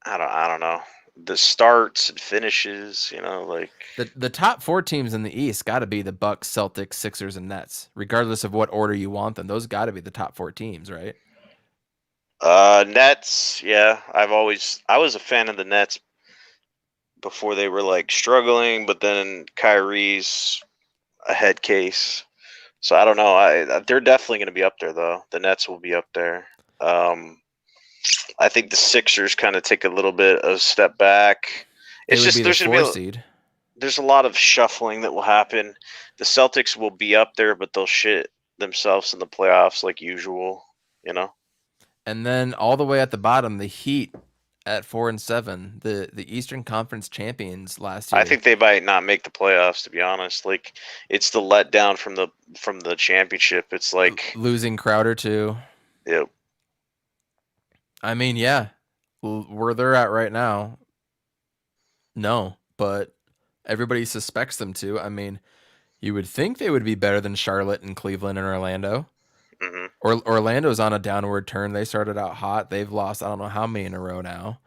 I don't know. The starts and finishes, like the top 4 teams in the East got to be the Bucks, Celtics, Sixers, and Nets, regardless of what order you want them. Those got to be the top 4 teams, right? Nets, yeah. I was a fan of the Nets before they were like struggling, but then Kyrie's a head case, so I don't know. They're definitely going to be up there though. The Nets will be up there. I think the Sixers kind of take a little bit of a step back. They It's would just be the there's 4 gonna be seed. there's a lot of shuffling that will happen. The Celtics will be up there, but they'll shit themselves in the playoffs like usual. You know. And then all the way at the bottom, the Heat at 4 and 7, the Eastern Conference champions last year. I think they might not make the playoffs. To be honest, like it's the letdown from the championship. It's like, losing Crowder too. yep. I mean, yeah, where they're at right now, no, but everybody suspects them to. I mean, you would think they would be better than Charlotte and Cleveland and Orlando. hmm Orlando's on a downward turn. They started out hot. They've lost I don't know how many in a row now.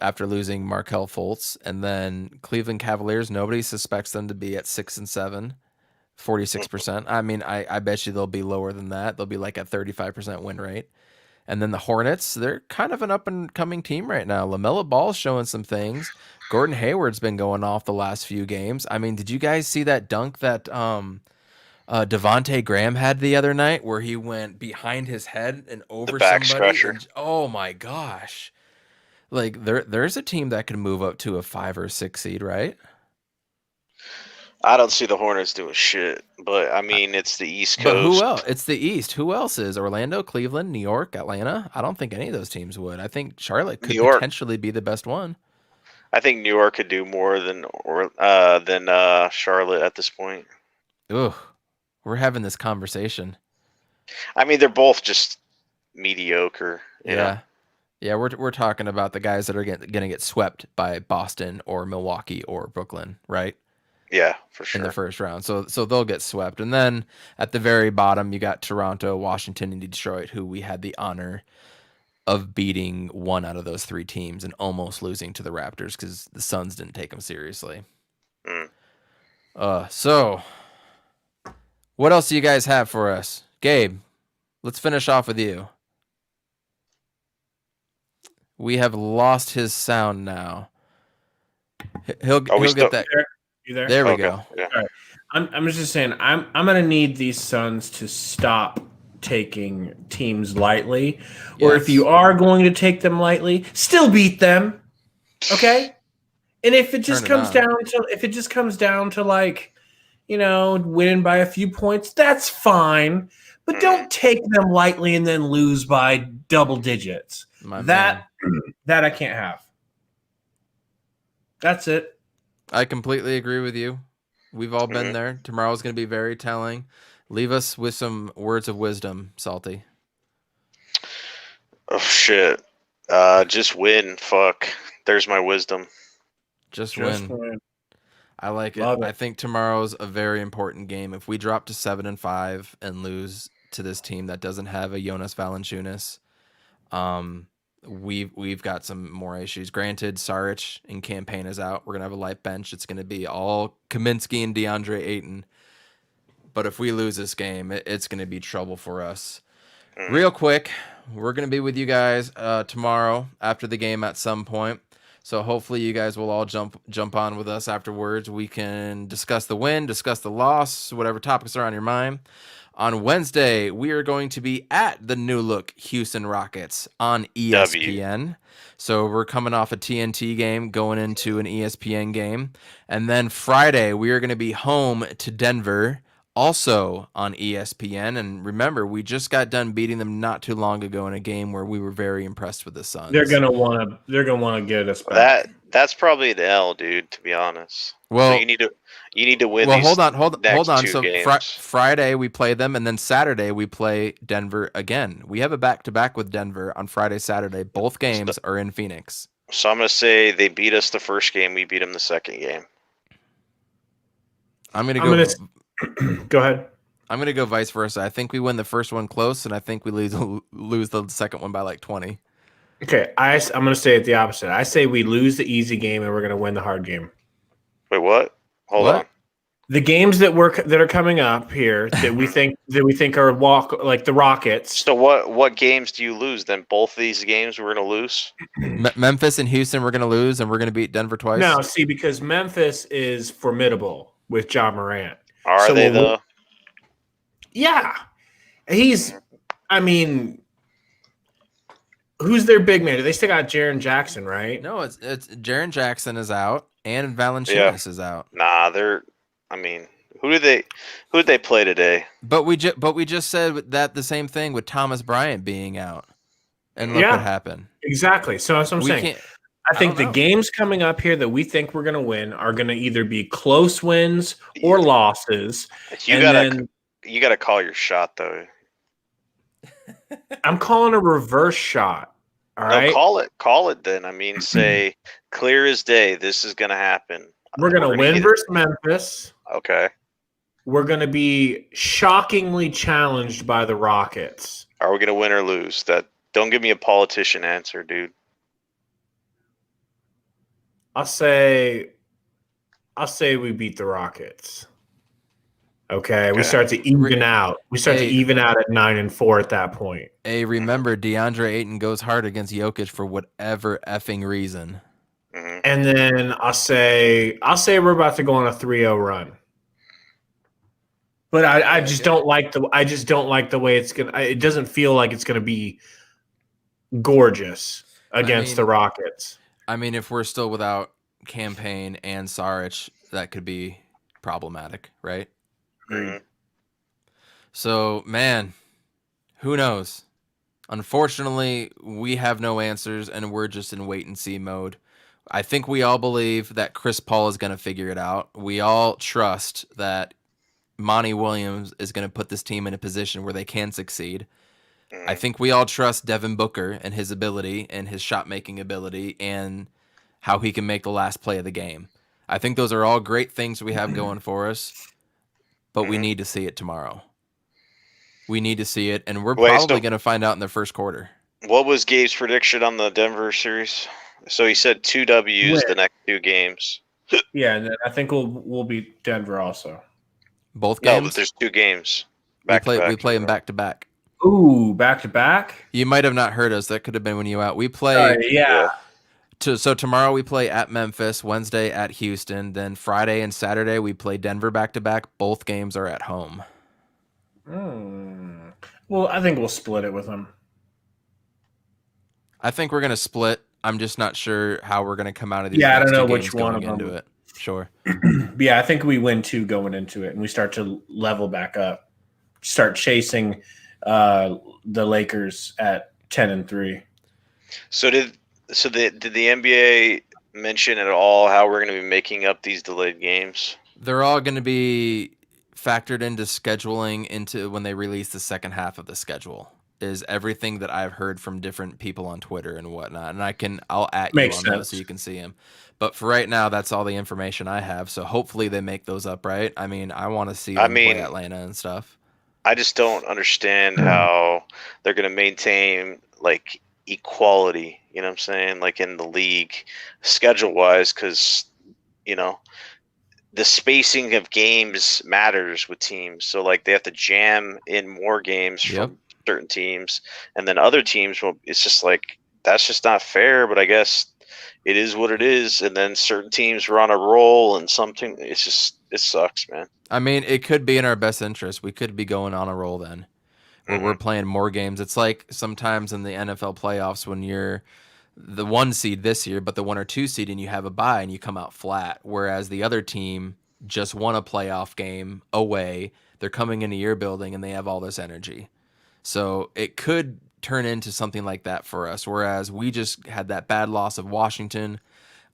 After losing Markel Fultz, and then Cleveland Cavaliers, nobody suspects them to be at 6 and 7, 46%. I mean, I bet you they'll be lower than that. They'll be like at 35% win rate. And then the Hornets, they're kind of an up and coming team right now. LaMelo Ball's showing some things. Gordon Hayward's been going off the last few games. I mean, did you guys see that dunk that Devontae Graham had the other night where he went behind his head and over back somebody? scratcher. Oh my gosh. Like there's a team that can move up to a 5 or 6 seed, right? I don't see the Hornets doing shit, but I mean it's the East Coast. But who else? It's the East. Who else is? Orlando, Cleveland, New York, Atlanta? I don't think any of those teams would. I think Charlotte could New York. potentially be the best one. I think New York could do more than Charlotte at this point. Ugh. We're having this conversation. I mean, they're both just mediocre. You know? Yeah, we're talking about the guys that are going to get swept by Boston or Milwaukee or Brooklyn, right? Yeah, for sure. In the first round. So they'll get swept. And then at the very bottom, you got Toronto, Washington, and Detroit, who we had the honor of beating one out of those 3 teams and almost losing to the Raptors because the Suns didn't take them seriously. So what else do you guys have for us? Gabe, let's finish off with you. We have lost his sound now. He'll get that. You there? There we Okay, go. yeah. All right. I'm just saying I'm gonna need these Suns to stop taking teams lightly, or if Yes. you are going to take them lightly, still beat them. Okay. And if it just Turn it comes on. down to like, winning by a few points, that's fine. But don't take them lightly and then lose by double digits. That I can't have. That's it. I completely agree with you. We've all been there. Tomorrow's going to be very telling. Leave us with some words of wisdom, Salty. Oh shit! Just win. Fuck. There's my wisdom. Just Just win. win. I like it. Love it. I think tomorrow's a very important game. If we drop to 7 and 5 and lose to this team that doesn't have a Jonas Valanciunas, we've got some more issues. Granted, Saric and Campaign is out. We're gonna have a light bench. It's gonna be all Kaminsky and DeAndre Ayton. But if we lose this game, it's gonna be trouble for us. Real quick, we're gonna be with you guys tomorrow after the game at some point. So hopefully you guys will all jump on with us afterwards. We can discuss the win, discuss the loss, whatever topics are on your mind. On Wednesday, we are going to be at the New Look Houston Rockets on ESPN. So we're coming off a TNT game, going into an ESPN game. And then Friday, we are going to be home to Denver, also on ESPN. And remember, we just got done beating them not too long ago in a game where we were very impressed with the Suns. They're gonna want to get us back. That's probably the L, dude. To be honest. Well, So you need to win. Well, these hold on. next So 2 games. Friday we play them, and then Saturday we play Denver again. We have a back-to-back with Denver on Friday, Saturday. Both games are in Phoenix. So I'm gonna say they beat us the first game. We beat them the second game. I'm gonna go. Go ahead. I'm gonna go vice versa. I think we win the first one close, and I think we lose the second one by like 20. Okay, I'm gonna say it the opposite. I say we lose the easy game and we're gonna win the hard game. Wait, what? Hold What? on. The games that are coming up here that we think are like the Rockets. So what games do you lose then? Both these games we're gonna lose. Memphis and Houston we're gonna lose, and we're gonna beat Denver twice. No, see, because Memphis is formidable with John Morant. Are So they we'll- though? Yeah, he's. I mean, Who's their big man? They still got Jaren Jackson, right? No, it's Jaren Jackson is out and Valanciunas is out. Nah, I mean, who did they play today? But we just said that the same thing with Thomas Bryant being out, and look what happened. Exactly. So that's what I'm saying. I think the games coming up here that we think we're going to win are going to either be close wins or losses. You gotta call your shot though. I'm calling a reverse shot. All right. Call it then. I mean, say clear as day. This is gonna happen. We're gonna win versus Memphis. Okay. We're gonna be shockingly challenged by the Rockets. Are we gonna win or lose? Don't give me a politician answer, dude. I'll say we beat the Rockets. Okay. We start to even out. We start to even out at 9-4 at that point. Hey, remember DeAndre Ayton goes hard against Jokic for whatever effing reason. Mm-hmm. And then I'll say we're about to go on a 3-0 run. But I just don't like the way it's gonna. It doesn't feel like it's gonna be gorgeous against the Rockets. I mean, if we're still without Campaign and Saric, that could be problematic, right? Mm-hmm. So, man, who knows? Unfortunately, we have no answers, and we're just in wait-and-see mode. I think we all believe that Chris Paul is going to figure it out. We all trust that Monty Williams is going to put this team in a position where they can succeed. I think we all trust Devin Booker and his ability and his shot-making ability and how he can make the last play of the game. I think those are all great things we have going for us, but we need to see it tomorrow. We need to see it, and we're probably going to find out in the first quarter. What was Gabe's prediction on the Denver series? So he said 2 W's the next 2 games. Yeah, and then I think we'll beat Denver also. Both games? No, but there's 2 games. We play them back-to-back. Ooh, back-to-back? You might have not heard us. That could have been when you were out. We play... So tomorrow we play at Memphis, Wednesday at Houston, then Friday and Saturday we play Denver back-to-back. Both games are at home. Well, I think we'll split it with them. I think we're going to split. I'm just not sure how we're going to come out of these. Yeah, I don't know which one of them. Into it. Sure. Yeah, I think we win 2 going into it, and we start to level back up. Start chasing the Lakers at 10-3. So did the NBA mention at all how we're going to be making up these delayed games? They're all going to be factored into scheduling into when they release the second half of the schedule. Is everything that I've heard from different people on Twitter and whatnot, and I'll at you on those so you can see them. But for right now, that's all the information I have. So hopefully they make those up right. I mean, I want to see them play Atlanta and stuff. I just don't understand how they're going to maintain like equality. You know what I'm saying? Like in the league, schedule wise, because the spacing of games matters with teams. So like they have to jam in more games from certain teams, and then other teams will. It's just like that's just not fair. But I guess it is what it is. And then certain teams were on a roll, and something. It sucks, man. I mean, it could be in our best interest. We could be going on a roll then. We're playing more games. It's like sometimes in the NFL playoffs when you're the 1 seed this year, but the 1 or 2 seed, and you have a bye and you come out flat. Whereas the other team just won a playoff game away. They're coming into your building and they have all this energy. So it could turn into something like that for us. Whereas we just had that bad loss of Washington.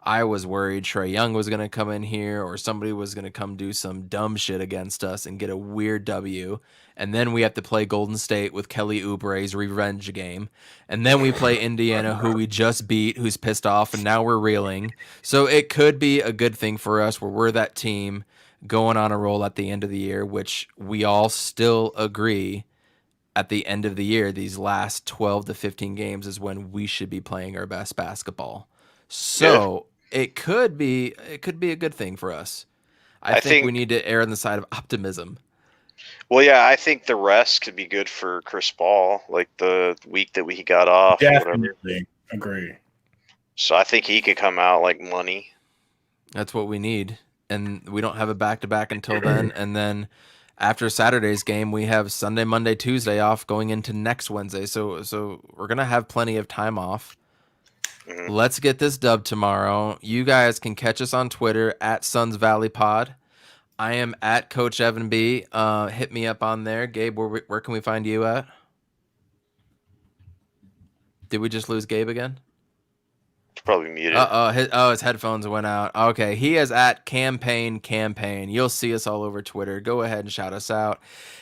I was worried Trae Young was going to come in here or somebody was going to come do some dumb shit against us and get a weird W. And then we have to play Golden State with Kelly Oubre's revenge game. And then we play Indiana, who we just beat, who's pissed off, and now we're reeling. So it could be a good thing for us where we're that team going on a roll at the end of the year, which we all still agree at the end of the year, these last 12 to 15 games is when we should be playing our best basketball. So it could be a good thing for us. I think we need to err on the side of optimism. Well, yeah, I think the rest could be good for Chris Paul, like the week that we got off. Definitely agree. So I think he could come out like money. That's what we need. And we don't have a back-to-back until then. And then after Saturday's game, we have Sunday, Monday, Tuesday off going into next Wednesday. So we're gonna have plenty of time off. Mhm. Let's get this dub tomorrow. You guys can catch us on Twitter at Suns Valley Pod. I am at Coach Evan B. Hit me up on there. Gabe, where can we find you at? Did we just lose Gabe again? It's probably muted. His headphones went out. Okay, he is at campaign. You'll see us all over Twitter. Go ahead and shout us out.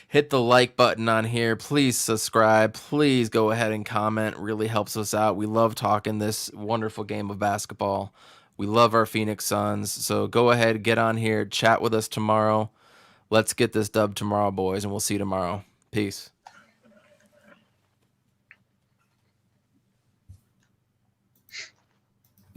Hit the like button on here. Please subscribe. Please go ahead and comment. Really helps us out. We love talking this wonderful game of basketball. We love our Phoenix Suns. So go ahead, get on here, chat with us tomorrow. Let's get this dub tomorrow, boys, and we'll see you tomorrow. Peace.